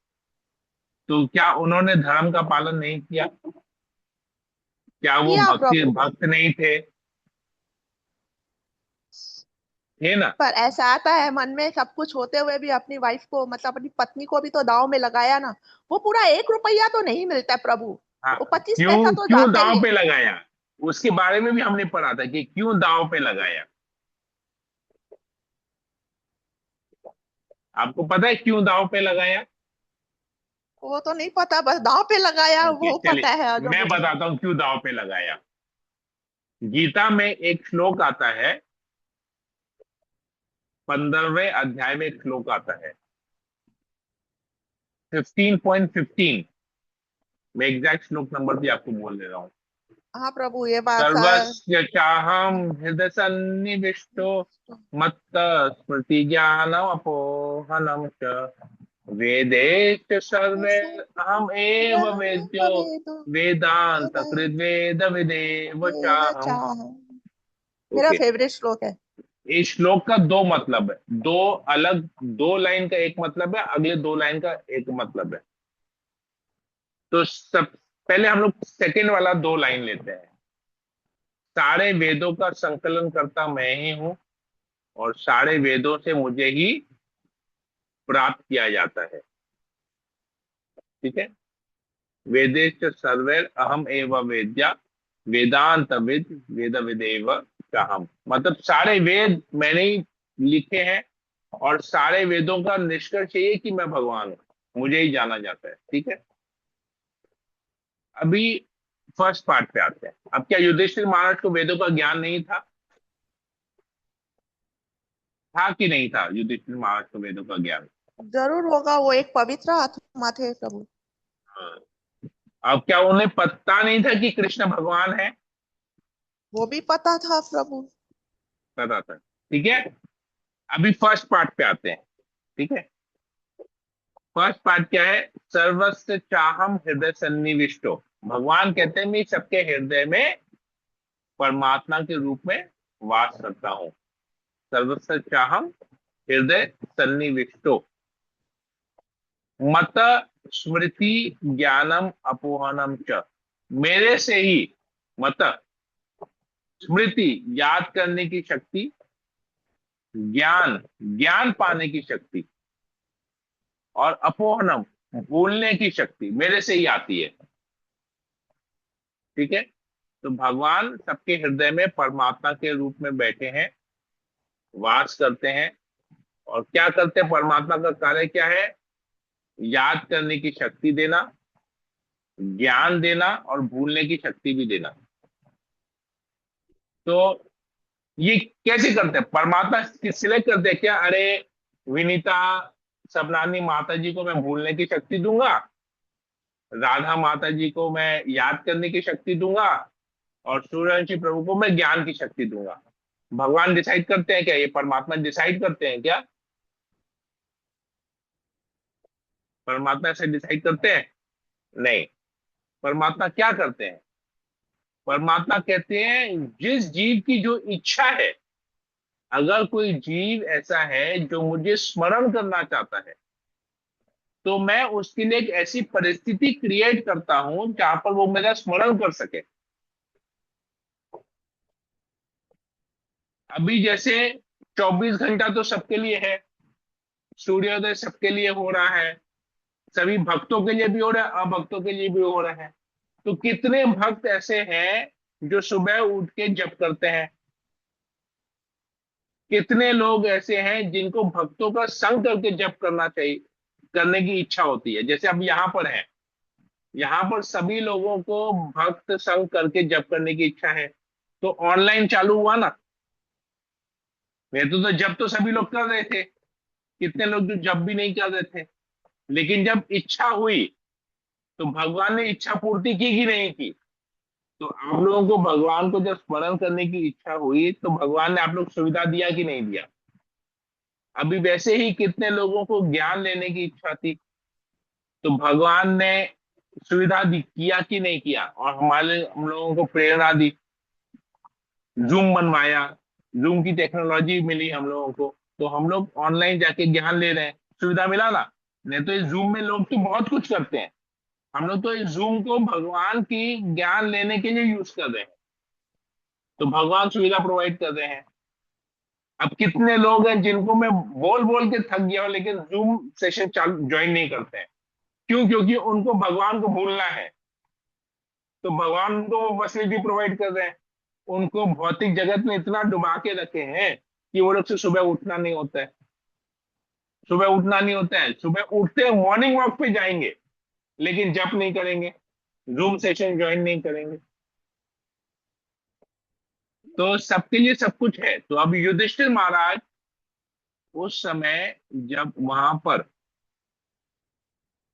तो क्या उन्होंने धर्म का पालन नहीं किया? क्या वो किया भक्ति प्रभु। भक्त नहीं थे? थे ना। पर ऐसा आता है मन में, सब कुछ होते हुए भी अपनी वाइफ को, मतलब अपनी पत्नी को भी तो दांव में लगाया ना। वो पूरा 1 रुपया तो नहीं मिलता है प्रभु। हाँ, वो 25 पैसा क्यों तो क्यों जाता ही दांव है। पे लगाया? उसके बारे में भी हमने पढ़ा था कि क्यों दांव पे लगाया। आपको पता है क्यों दांव पे लगाया? वो तो नहीं पता, बस दांव पे लगाया ओके, वो पता चलिए है जो मैं मुझे। बताता हूँ क्यों दांव पे लगाया। गीता में एक श्लोक आता है, 15वें अध्याय में एक श्लोक आता है, 15.15। मैं एग्जैक्ट श्लोक नंबर भी आपको बोल दे रहा हूँ। हाँ प्रभु, ये बात सर्वस्य चाहम हृदय सन्निविष्टो मत्त स्मृति ज्ञानम अपोहनम च वेदेश्च सर्वे अहम एव वेद्यो वेदांत कृद्वेद विदेव चाहम। मेरा ओके, फेवरेट श्लोक है। इस श्लोक का दो मतलब है, दो अलग, दो लाइन का एक मतलब है, अगले दो लाइन का एक मतलब है। तो सब पहले हम लोग सेकंड वाला दो लाइन लेते हैं। सारे वेदों का संकलन करता मैं ही हूं, और सारे वेदों से मुझे ही प्राप्त किया जाता है। ठीक है। वेदेश्च सर्वैर अहम एव वेद्या वेदांत विद वेद विदेव चाहम। मतलब सारे वेद मैंने ही लिखे हैं, और सारे वेदों का निष्कर्ष ये है कि मैं भगवान हूं, मुझे ही जाना जाता है। ठीक है। अभी फर्स्ट पार्ट पे आते हैं। अब क्या युधिष्ठिर महाराज को वेदों का ज्ञान नहीं था? था कि नहीं था युधिष्ठिर महाराज को वेदों का ज्ञान? जरूर होगा, वो एक पवित्र आत्मा थे प्रभु। हाँ। अब क्या उन्हें पता नहीं था कि कृष्ण भगवान है? वो भी पता था प्रभु। पता था। ठीक है। अभी फर्स्ट पार्ट पे आते हैं। ठीक है। फर्स्ट पार्ट क्या है? सर्वस्य चाहम हृदय सन्निविष्टो। भगवान कहते हैं मैं सबके हृदय में परमात्मा के रूप में वास करता हूं। सर्वस्य चाहम हृदय सन्निविष्टो मत स्मृति ज्ञानम अपोहनम च। मेरे से ही मत स्मृति याद करने की शक्ति, ज्ञान ज्ञान पाने की शक्ति, और अपोहनम भूलने की शक्ति मेरे से ही आती है। ठीक है। तो भगवान सबके हृदय में परमात्मा के रूप में बैठे हैं, वास करते हैं। और क्या करते हैं? परमात्मा का कार्य क्या है? याद करने की शक्ति देना, ज्ञान देना, और भूलने की शक्ति भी देना। तो ये कैसे करते हैं? परमात्मा सिलेक्ट करते हैं क्या? अरे विनीता सबनानी माता जी को मैं भूलने की शक्ति दूंगा, राधा माता जी को मैं याद करने की शक्ति दूंगा, और सूर्यवंशी प्रभु को मैं ज्ञान की शक्ति दूंगा। भगवान डिसाइड करते हैं क्या? ये परमात्मा डिसाइड करते हैं क्या? परमात्मा ऐसे डिसाइड करते हैं? नहीं। परमात्मा क्या करते हैं? परमात्मा कहते हैं जिस जीव की जो इच्छा है, अगर कोई जीव ऐसा है जो मुझे स्मरण करना चाहता है, तो मैं उसके लिए एक ऐसी परिस्थिति क्रिएट करता हूं जहां पर वो मेरा स्मरण कर सके। अभी जैसे 24 घंटा तो सबके लिए है, सूर्योदय सबके लिए हो रहा है, सभी भक्तों के लिए भी हो रहा है, अभक्तों के लिए भी हो रहा है। तो कितने भक्त ऐसे हैं जो सुबह उठ के जप करते हैं? कितने लोग ऐसे हैं जिनको भक्तों का संग करके जप करना चाहिए? करने की इच्छा होती है। जैसे अब यहाँ पर है, यहाँ पर सभी लोगों को भक्त संग करके जप करने की इच्छा है, तो ऑनलाइन चालू हुआ ना। वे तो जब तो सभी लोग कर रहे थे, कितने लोग जो जब भी नहीं कर रहे थे। लेकिन जब इच्छा हुई तो भगवान ने इच्छा पूर्ति की कि नहीं की? तो आप लोगों को भगवान को जब स्मरण करने की इच्छा हुई तो भगवान ने आप लोग सुविधा दिया कि नहीं दिया? अभी वैसे ही कितने लोगों को ज्ञान लेने की इच्छा थी, तो भगवान ने सुविधा दी, किया कि नहीं किया? और हम लोगों को प्रेरणा दी, जूम बनवाया, जूम की टेक्नोलॉजी मिली हम लोगों को, तो हम लोग ऑनलाइन जाके ज्ञान ले रहे हैं। सुविधा मिला ना। नहीं तो इस जूम में लोग तो बहुत कुछ करते हैं, हम लोग तो इस जूम को भगवान की ज्ञान लेने के लिए यूज कर रहे हैं। तो भगवान सुविधा प्रोवाइड कर रहे हैं। अब कितने लोग हैं जिनको मैं बोल बोल के थक गया हूं, लेकिन जूम सेशन चालू ज्वाइन नहीं करते हैं। क्यों? क्योंकि उनको भगवान को भूलना है, तो भगवान उनको वो फैसिलिटी प्रोवाइड कर रहे हैं। उनको भौतिक जगत में इतना डुबा के रखे हैं कि वो लोग से सुबह उठना नहीं होता है। सुबह उठना नहीं होता है, सुबह उठते हैं मॉर्निंग वॉक पे जाएंगे, लेकिन जप नहीं करेंगे, जूम सेशन ज्वाइन नहीं करेंगे। तो सबके लिए सब कुछ है। तो अब युधिष्ठिर महाराज उस समय जब वहां पर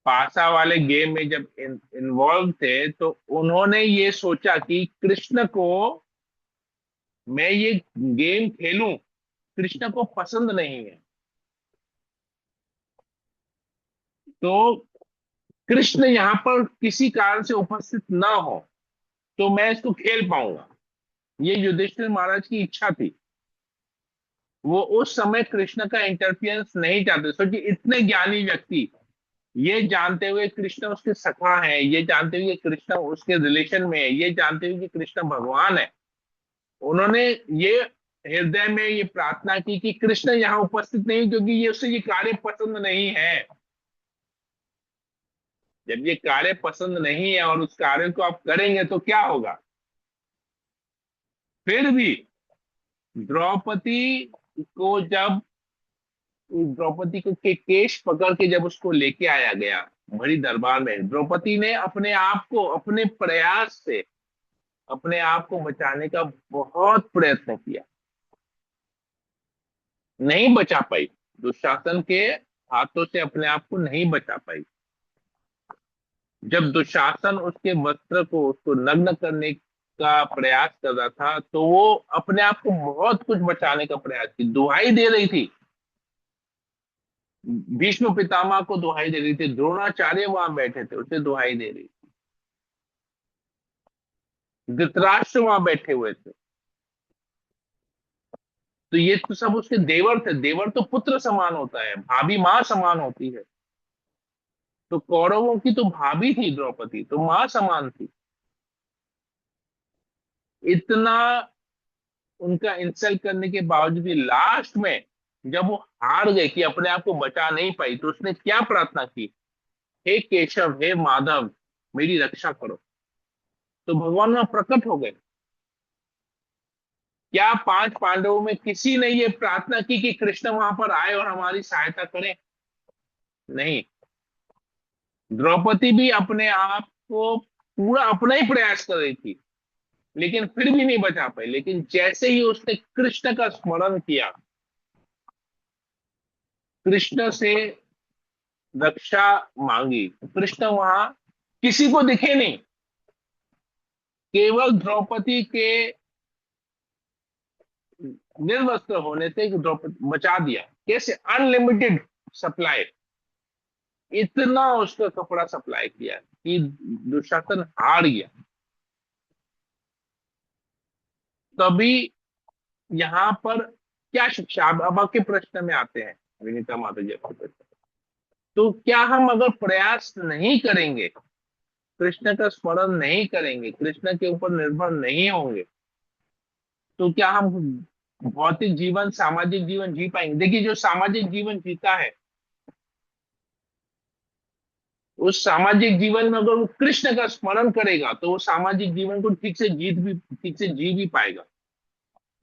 पासा वाले गेम में जब इन्वॉल्व थे, तो उन्होंने ये सोचा कि कृष्ण को मैं ये गेम खेलूं, कृष्ण को पसंद नहीं है। तो कृष्ण यहाँ पर किसी कारण से उपस्थित ना हो तो मैं इसको खेल पाऊंगा, ये युधिष्ठिर महाराज की इच्छा थी। वो उस समय कृष्ण का इंटरफियरेंस नहीं चाहते। सोचिए, इतने ज्ञानी व्यक्ति, ये जानते हुए कृष्ण उसके सखा है, ये जानते हुए कि कृष्ण उसके रिलेशन में है, ये जानते हुए कि कृष्ण भगवान है, उन्होंने ये हृदय में ये प्रार्थना की कि कृष्ण यहाँ उपस्थित नहीं, क्योंकि ये उससे ये कार्य पसंद नहीं है। जब ये कार्य पसंद नहीं है और उस कार्य को आप करेंगे तो क्या होगा? फिर भी द्रौपदी को जब द्रौपदी को के केश पकड़ के जब उसको लेके आया गया बड़ी दरबार में, द्रौपदी ने अपने आप को अपने प्रयास से अपने आप को बचाने का बहुत प्रयत्न किया, नहीं बचा पाई। दुशासन के हाथों से अपने आप को नहीं बचा पाई। जब दुशासन उसके वस्त्र को उसको नग्न करने का प्रयास कर रहा था, तो वो अपने आप को बहुत कुछ बचाने का प्रयास की, दुहाई दे रही थी, भीष्म पितामह को दुहाई दे रही थी, द्रोणाचार्य वहां बैठे थे उसे दुहाई दे रही थी, धृतराष्ट्र वहां बैठे हुए थे। तो ये तो सब उसके देवर थे। देवर तो पुत्र समान होता है, भाभी माँ समान होती है। तो कौरवों की तो भाभी थी द्रौपदी, तो माँ समान थी। इतना उनका इंसल्ट करने के बावजूद भी लास्ट में जब वो हार गए कि अपने आप को बचा नहीं पाई, तो उसने क्या प्रार्थना की? हे केशव, हे माधव, मेरी रक्षा करो। तो भगवान वहां प्रकट हो गए। क्या पांच पांडवों में किसी ने ये प्रार्थना की कि कृष्ण वहां पर आए और हमारी सहायता करें? नहीं। द्रौपदी भी अपने आप को पूरा अपना ही प्रयास कर रही थी, लेकिन फिर भी नहीं बचा पाई। लेकिन जैसे ही उसने कृष्ण का स्मरण किया, कृष्ण से रक्षा मांगी, कृष्ण वहां किसी को दिखे नहीं, केवल द्रौपदी के निर्वस्त्र होने से द्रौपदी बचा दिया। कैसे? अनलिमिटेड सप्लाई, इतना उसका कपड़ा सप्लाई किया कि दुशासन हार गया। तभी यहां पर क्या शिक्षा? अब आपके प्रश्न में आते हैं, विनीता माता जी आपके प्रश्न। तो क्या हम अगर प्रयास नहीं करेंगे, कृष्ण का स्मरण नहीं करेंगे, कृष्ण के ऊपर निर्भर नहीं होंगे, तो क्या हम भौतिक जीवन, सामाजिक जीवन जी पाएंगे? देखिए, जो सामाजिक जीवन जीता है, उस सामाजिक जीवन में अगर वो कृष्ण का स्मरण करेगा तो वो सामाजिक जीवन को ठीक से जी भी पाएगा।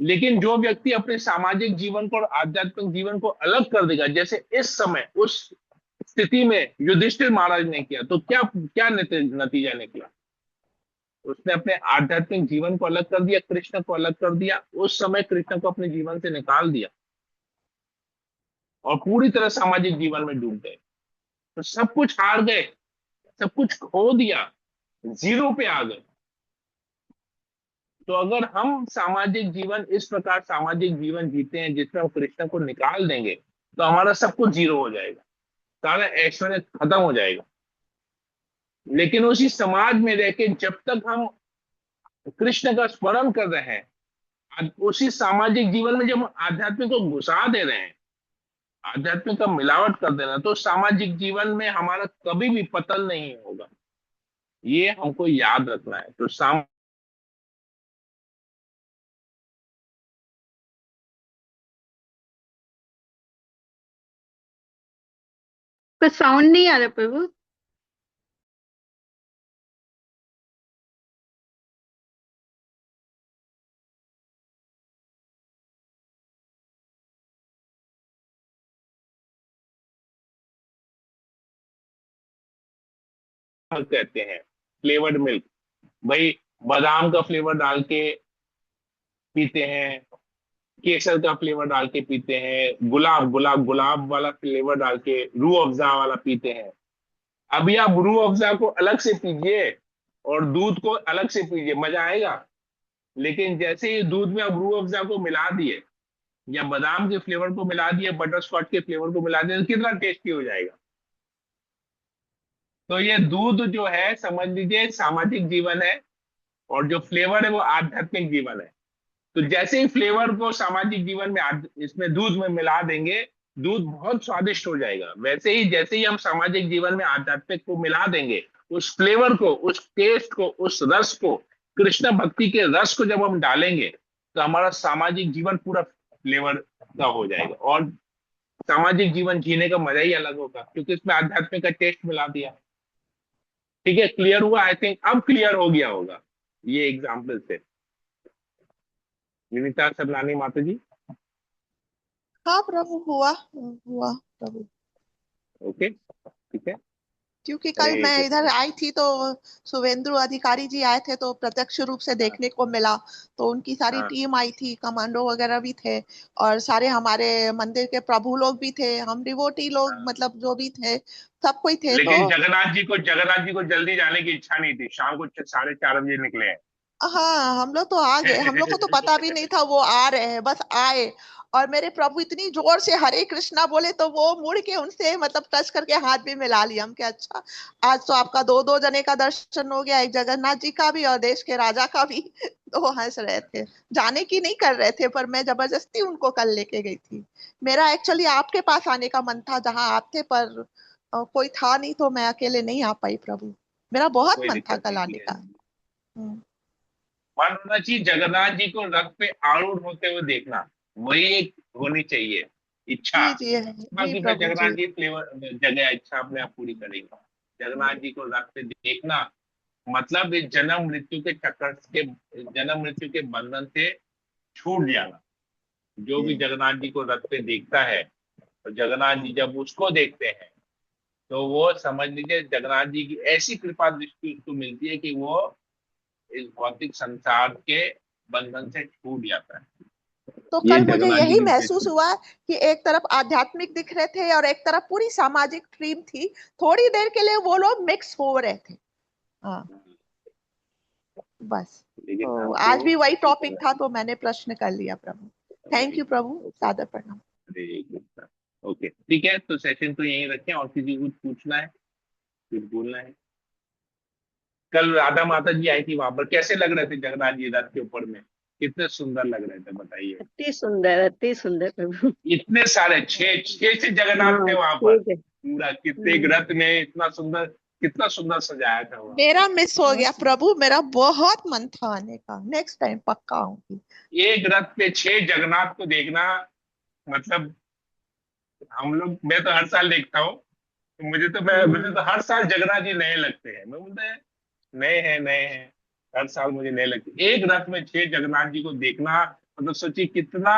लेकिन जो व्यक्ति अपने सामाजिक जीवन को और आध्यात्मिक जीवन को अलग कर देगा, जैसे इस समय उस स्थिति में युधिष्ठिर महाराज ने किया, तो क्या क्या नतीजा निकला? उसने अपने आध्यात्मिक जीवन को अलग कर दिया, कृष्ण को अलग कर दिया, उस समय कृष्ण को अपने जीवन से निकाल दिया और पूरी तरह सामाजिक जीवन में डूब गए। तो सब कुछ हार गए, सब कुछ खो दिया, जीरो पे आ गए। तो अगर हम सामाजिक जीवन इस प्रकार सामाजिक जीवन जीते हैं जिसमें हम कृष्ण को निकाल देंगे, तो हमारा सब कुछ जीरो हो जाएगा, सारा ऐश्वर्य खत्म हो जाएगा। लेकिन उसी समाज में रह के जब तक हम कृष्ण का स्मरण कर रहे हैं, उसी सामाजिक जीवन में जब हम आध्यात्मिक को घुसा दे रहे हैं, आध्यात्मिक का मिलावट कर देना, तो सामाजिक जीवन में हमारा कभी भी पतन नहीं होगा। ये हमको याद रखना है। तो पर साउंड नहीं आ रहा प्रभु। कहते हैं फ्लेवर्ड मिल्क, भाई बादाम का फ्लेवर डाल के पीते हैं, केसर का फ्लेवर डाल के पीते हैं, गुलाब गुलाब गुलाब वाला फ्लेवर डाल के रूह अफ़ज़ा वाला पीते हैं। अभी आप रूह अफ़ज़ा को अलग से पीजिए और दूध को अलग से पीजिए, मजा आएगा। लेकिन जैसे ही दूध में आप रूह अफ़ज़ा को मिला दिए या बादाम के फ्लेवर को मिला दिए, बटर स्कॉच के फ्लेवर को मिला दिए, तो कितना टेस्टी हो जाएगा। तो ये दूध जो है समझ लीजिए सामाजिक जीवन है, और जो फ्लेवर है वो आध्यात्मिक जीवन है। तो जैसे ही फ्लेवर को सामाजिक जीवन में इसमें दूध में मिला देंगे, दूध बहुत स्वादिष्ट हो जाएगा। वैसे ही जैसे ही हम सामाजिक जीवन में आध्यात्मिक को मिला देंगे, उस फ्लेवर को, उस टेस्ट को, उस रस को, कृष्ण भक्ति के रस को जब हम डालेंगे, तो हमारा सामाजिक जीवन पूरा फ्लेवर का हो जाएगा और सामाजिक जीवन जीने का मजा ही अलग होगा, क्योंकि इसमें आध्यात्मिक का टेस्ट मिला दिया। ठीक है, क्लियर हुआ? आई थिंक अब क्लियर हो गया होगा ये एग्जाम्पल से। विनीता सबलानी माता जी। हाँ प्रभु, हुआ हुआ प्रभु। ओके, ठीक है। क्योंकि कल हरे मैं इधर कृष्ण। आई थी तो शुभेंदु अधिकारी जी आए थे, तो प्रत्यक्ष रूप से हाँ देखने को मिला। तो उनकी सारी हाँ, टीम आई थी, कमांडो वगैरह भी थे, और सारे हमारे मंदिर के प्रभु लोग भी थे, हम डिवोटी लोग, हाँ। मतलब जो भी थे, सब कोई थे। तो लेकिन जगन्नाथ जी को जल्दी जाने की इच्छा नहीं थी, शाम को 4:30 बजे निकले हैं। हाँ, हम लोग तो आ गए, हम लोग को तो पता भी नहीं था वो आ रहे हैं, बस आए। और मेरे प्रभु इतनी जोर से हरे कृष्णा बोले, तो वो मुड़ के उनसे मतलब टच करके हाथ भी मिला लिया। हम क्या, अच्छा आज तो आपका दो दो जने का दर्शन हो गया, एक जगन्नाथ जी का भी और देश के राजा का भी। तो वो हंस रहे थे, जाने की नहीं कर रहे थे, पर मैं जबरदस्ती उनको कल लेके गई थी। मेरा एक्चुअली आपके पास आने का मन था जहां आप थे, पर कोई था नहीं, तो मैं अकेले नहीं आ पाई प्रभु। मेरा बहुत कोई मन था दिक्कत कल नहीं आने है। का। हम्म। मन होना चाहिए जगन्नाथ जी को रथ पे आरूढ़ होते हुए देखना, वही एक होनी चाहिए इच्छा। जी जी जी बाकी फिर प्रभु जी। जगन्नाथ जी फ्लेवर जगह इच्छा अपने आप पूरी करेगा। जगन्नाथ जी को रथ पे देखना मतलब इस जन्म मृत्यु के चक्कर के, जन्म मृत्यु के बंधन से छूट जाना। जो भी जी जगन्नाथ जी को रथ पे देखता है, और जगन्नाथ जी जब उसको देखते हैं, तो वो समझ लीजिए जगन्नाथ जी की ऐसी कृपा दृष्टि उसको मिलती है कि वो इस भौतिक संसार के बंधन से छूट जाता है। तो ये कल मुझे जगन्नाथ जी यही की महसूस विशेषता है। हुआ कि एक तरफ आध्यात्मिक दिख रहे थे और एक तरफ पूरी सामाजिक थीम थी। थोड़ी देर के लिए वो लोग मिक्स हो रहे थे। हाँ, बस। लेकिन तो हमको आज भी वही भक्ति टॉपिक करना था, तो मैंने प्रश्न कर लिया प्रभु। थैंक यू प्रभु, है। सादर प्रणाम। हरे कृष्णा। ओके, ठीक है, तो सेशन को यहीं रखें, और किसी को कुछ पूछना है, कुछ बोलना है? कल राधा माता जी आई थी, वहां पर कैसे लग रहे थे जगन्नाथ जी रथ के ऊपर में? कितने सुंदर लग रहे थे बताइए। अति सुंदर प्रभु। इतने सारे छह छह से जगन्नाथ थे हाँ वहां पर, ठीक है। पूरा कितने एक रथ में इतना सुंदर, कितना सुंदर सजाया था वहां मेरा पर। मिस हो गया प्रभु, मेरा बहुत मन था आने का, नेक्स्ट टाइम पक्का आऊंगी। एक रथ पे छह जगन्नाथ को देखना मतलब, हम लोग, मैं तो हर साल देखता हूँ, तो मुझे तो हर साल जगन्नाथ जी नए लगते हैं। मैं बोलते हैं नए हैं, नए हैं, हर साल मुझे नए लगते। एक रथ में छह जगन्नाथ जी को देखना मतलब सोचिए कितना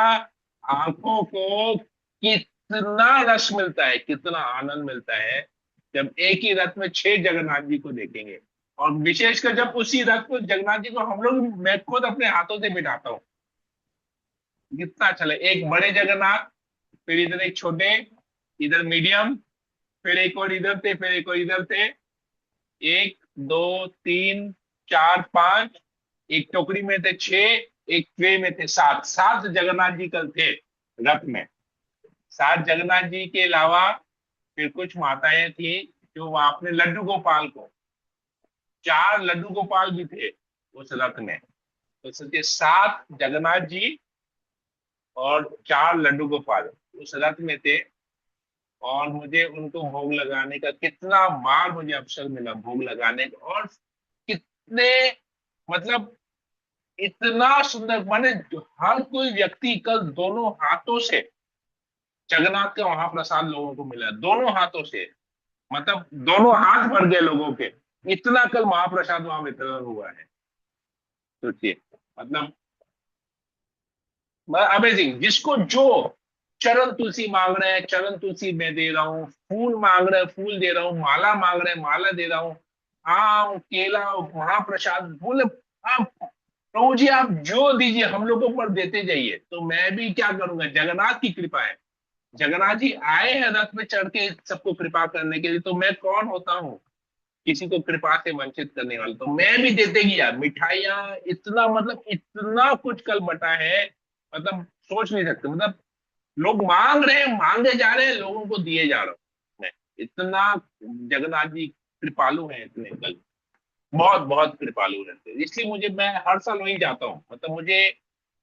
आंखों को, कि कितना रस मिलता है, कितना आनंद मिलता है जब एक ही रथ में 6 जगन्नाथ जी को देखेंगे। और विशेषकर जब उसी रथ को, जगन्नाथ जी को हम लोग, मैं खुद अपने हाथों से बिठाता हूँ, कितना अच्छा लगे। एक बड़े जगन्नाथ, फिर इधर एक छोटे, इधर मीडियम, फिर एक और इधर थे, फिर एक और इधर थे, 1 2 3 4 5, एक टोकरी में थे 6, एक ट्रे में थे 7, 7 जगन्नाथ जी कल थे रथ में। 7 जगन्नाथ जी के अलावा फिर कुछ माताएं थी जो वहां अपने लड्डू गोपाल को, 4 लड्डू गोपाल भी थे उस रथ में। तो सोचिए 7 जगन्नाथ जी और 4 लड्डू गोपाल उस रथ में थे। और मुझे उनको भोग लगाने का, कितना बार मुझे अवसर मिला भोग लगाने का, और कितने, मतलब इतना सुंदर, माने हर कोई व्यक्ति कल दोनों हाथों से जगन्नाथ का महाप्रसाद लोगों को मिला, दोनों हाथों से, मतलब दोनों हाथ भर गए लोगों के, इतना कल महाप्रसाद वहां वितरण हुआ है। सोचिए, मतलब अमेजिंग। जिसको जो चरण तुलसी मांग रहे हैं, चरण तुलसी मैं दे रहा हूँ, फूल मांग रहे हैं फूल दे रहा हूँ, माला मांग रहे हैं माला दे रहा हूँ, आम केला महाप्रसाद बोले, आप प्रभु जी आप जो दीजिए हम लोगों पर देते जाइए। तो मैं भी क्या करूंगा, जगन्नाथ की कृपा है, जगन्नाथ जी आए हैं रथ में चढ़ के सबको कृपा करने के लिए, तो मैं कौन होता हूँ किसी को कृपा से वंचित करने वाला। तो मैं भी देते गया मिठाइयाँ, इतना, मतलब इतना कुछ कल बटा है, मतलब सोच नहीं सकते। मतलब लोग मांग रहे हैं, मांगे जा रहे हैं, लोगों को दिए जा रहा हूँ मैं। इतना जगन्नाथ जी कृपालु हैं, इतने कल बहुत बहुत कृपालु रहते हैं। इसलिए मुझे, मैं हर साल वहीं जाता हूँ, मतलब मुझे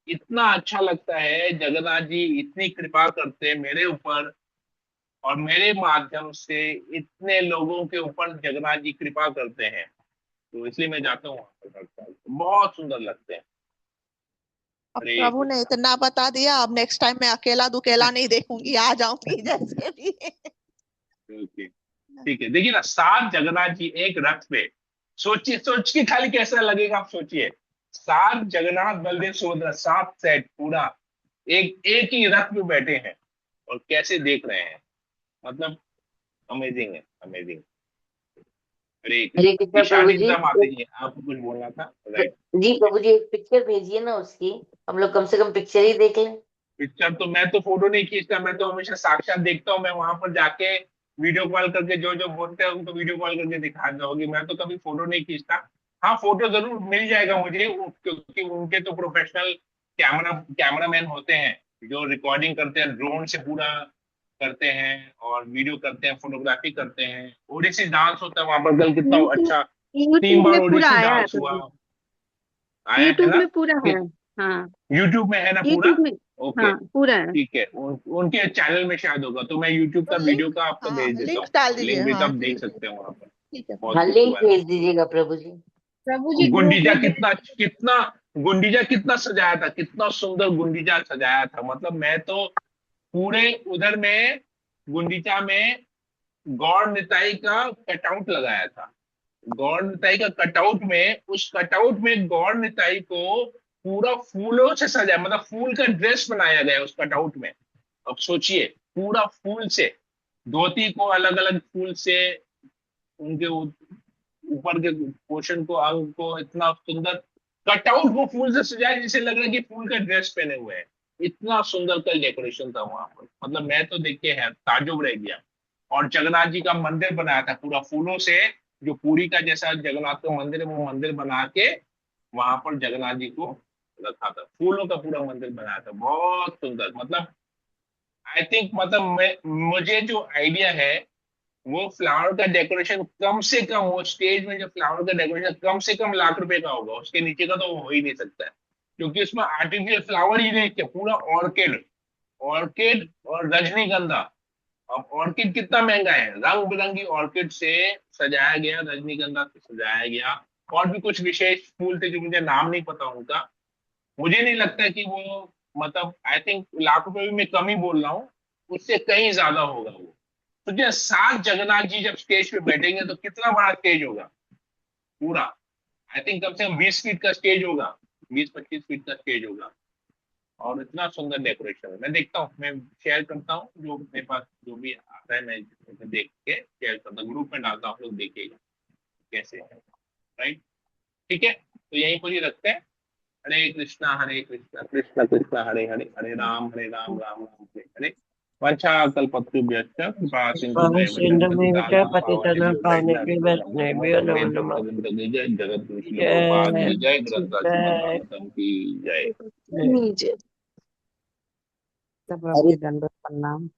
इतना अच्छा लगता है, जगन्नाथ जी इतनी कृपा करते हैं मेरे ऊपर, और मेरे माध्यम से इतने लोगों के ऊपर जगन्नाथ जी कृपा करते हैं। तो इसलिए मैं जाता हूँ वहां पर हर साल, बहुत सुंदर लगते हैं। अब हरे प्रभु ने कृष्णा। इतना बता दिया, अब नेक्स्ट टाइम मैं अकेला दुकेला नहीं देखूंगी, आ जाऊंगी जैसे भी। ओके, ठीक है। देखिए ना, 7 जगन्नाथ जी एक रथ पे, सोचिए, सोच के खाली कैसा लगेगा आप सोचिए। 7 जगन्नाथ बलदेव सुभद्रा, 7 सेट पूरा एक एक ही रथ पे बैठे हैं और कैसे देख रहे हैं, मतलब अमेजिंग है, अमेजिंग। हरे हरे कृष्णा। कृष्णा ईशा प्रभु जी, जी। एकदम आते ही आपको कुछ बोलना था, राइट। जी प्रभु जी, एक पिक्चर भेजिए ना उसकी, हम लोग कम से कम पिक्चर ही देख लें। पिक्चर तो मैं तो फोटो नहीं खींचता, मैं तो हमेशा साक्षात देखता हूँ। मैं वहां पर जाके वीडियो कॉल करके जो जो बोलते हैं उनको वीडियो कॉल करके दिखा दोगी, मैं तो कभी फोटो नहीं खींचता। हाँ, फोटो जरूर मिल जाएगा मुझे, क्योंकि उनके तो प्रोफेशनल कैमरामैन होते हैं जो रिकॉर्डिंग करते हैं, ड्रोन से पूरा करते हैं और वीडियो करते हैं, फोटोग्राफी करते हैं। ओडिसी डांस होता है वहां पर, कल कितना यूट्यूब अच्छा, 3 यूट्यूब बार में पूरा ओडिसी आया है डांस हुआ, प्रभु। आया है यूट्यूब ना। में पूरा है। हाँ, यूट्यूब में है ना पूरा। यूट्यूब में। ओके, हाँ, पूरा है। ठीक है। उनके चैनल में शायद होगा, तो मैं यूट्यूब का तो वीडियो लिंक, का आपको हाँ भेज देता लिंक हूँ। डाल दीजिए, लिंक भी तो हाँ आप देख ठीक है। सकते हैं वहां पर, ठीक है बहुत हाँ, कुछ लिंक हुआ है। भेज दीजिएगा प्रभु जी। प्रभु जी ग्रुप गुंडीजा में भेज। कितना कितना गुंडीजा कितना सजाया था, कितना सुंदर गुंडीजा सजाया था। मतलब मैं तो पूरे उधर में गुंडीचा में गौर निताई का कटआउट लगाया था। गौर निताई का कटआउट में, उस कटआउट में गौर निताई को पूरा फूलों से सजाया, मतलब फूल का ड्रेस बनाया गया उस कटआउट में। अब सोचिए, पूरा फूल से, धोती को अलग अलग फूल से, उनके ऊपर के पोर्शन को, अंग को इतना सुंदर कटआउट को फूल से सजाया, जिसे लग रहा है कि फूल का ड्रेस पहने हुए हैं। इतना सुंदर कल डेकोरेशन था वहां पर, मतलब मैं तो देख के है ताजुब रह गया। और जगन्नाथ जी का मंदिर बनाया था पूरा फूलों से, जो पुरी का जैसा जगन्नाथ का मंदिर है, वो मंदिर बना के वहां पर जगन्नाथ जी को रखा था, फूलों का पूरा मंदिर बनाया था, बहुत सुंदर। मतलब आई थिंक, मतलब मुझे जो आइडिया है, वो फ्लावर का डेकोरेशन कम से कम, वो स्टेज में जो फ्लावर का डेकोरेशन कम से कम ₹1,00,000 का होगा, उसके नीचे का तो हो ही नहीं सकता है। क्योंकि उसमें आर्टिफिशियल फ्लावर ही नहीं थे, पूरा ऑर्किड, ऑर्किड और रजनीगंधा। अब ऑर्किड कितना महंगा है, रंग बिरंगी ऑर्किड से सजाया गया, रजनीगंधा से सजाया गया, और भी कुछ विशेष फूल थे जो मुझे नाम नहीं पता उनका। मुझे नहीं लगता कि वो, मतलब आई थिंक ₹1,00,000 भी मैं कम ही बोल रहा हूँ, उससे कहीं ज्यादा होगा वो। तो क्या 7 जगन्नाथ जी जब स्टेज पे बैठेंगे तो कितना बड़ा स्टेज होगा पूरा। आई थिंक कम से कम 20 फीट का स्टेज होगा, 20-25 फीट का स्टेज होगा। और इतना सुंदर डेकोरेशन है। मैं देखता हूँ, मैं शेयर करता हूँ, जो मेरे पास जो भी आता है मैं उसे देख के शेयर करता हूँ, ग्रुप में डालता हूँ, लोग देखिएगा कैसे है। राइट, ठीक है, तो यहीं पर ही रखते हैं। हरे कृष्णा कृष्ण कृष्ण हरे हरे, हरे राम राम राम हरे हरे। वंशाकल्पतरुभ्यश्च कृपा सिन्धुभ्येव च पतितानां पतितन पावने पावनेभ्यो के बचने भी वैष्णवेभ्यो नमो नमो नमः। नमः। जय जगत गुरु श्रील प्रभुपाद जय की जय, ग्रंथ श्रीमद् जय भागवतम की जय। जय। नीचे सब आपके दंडवत प्रणाम।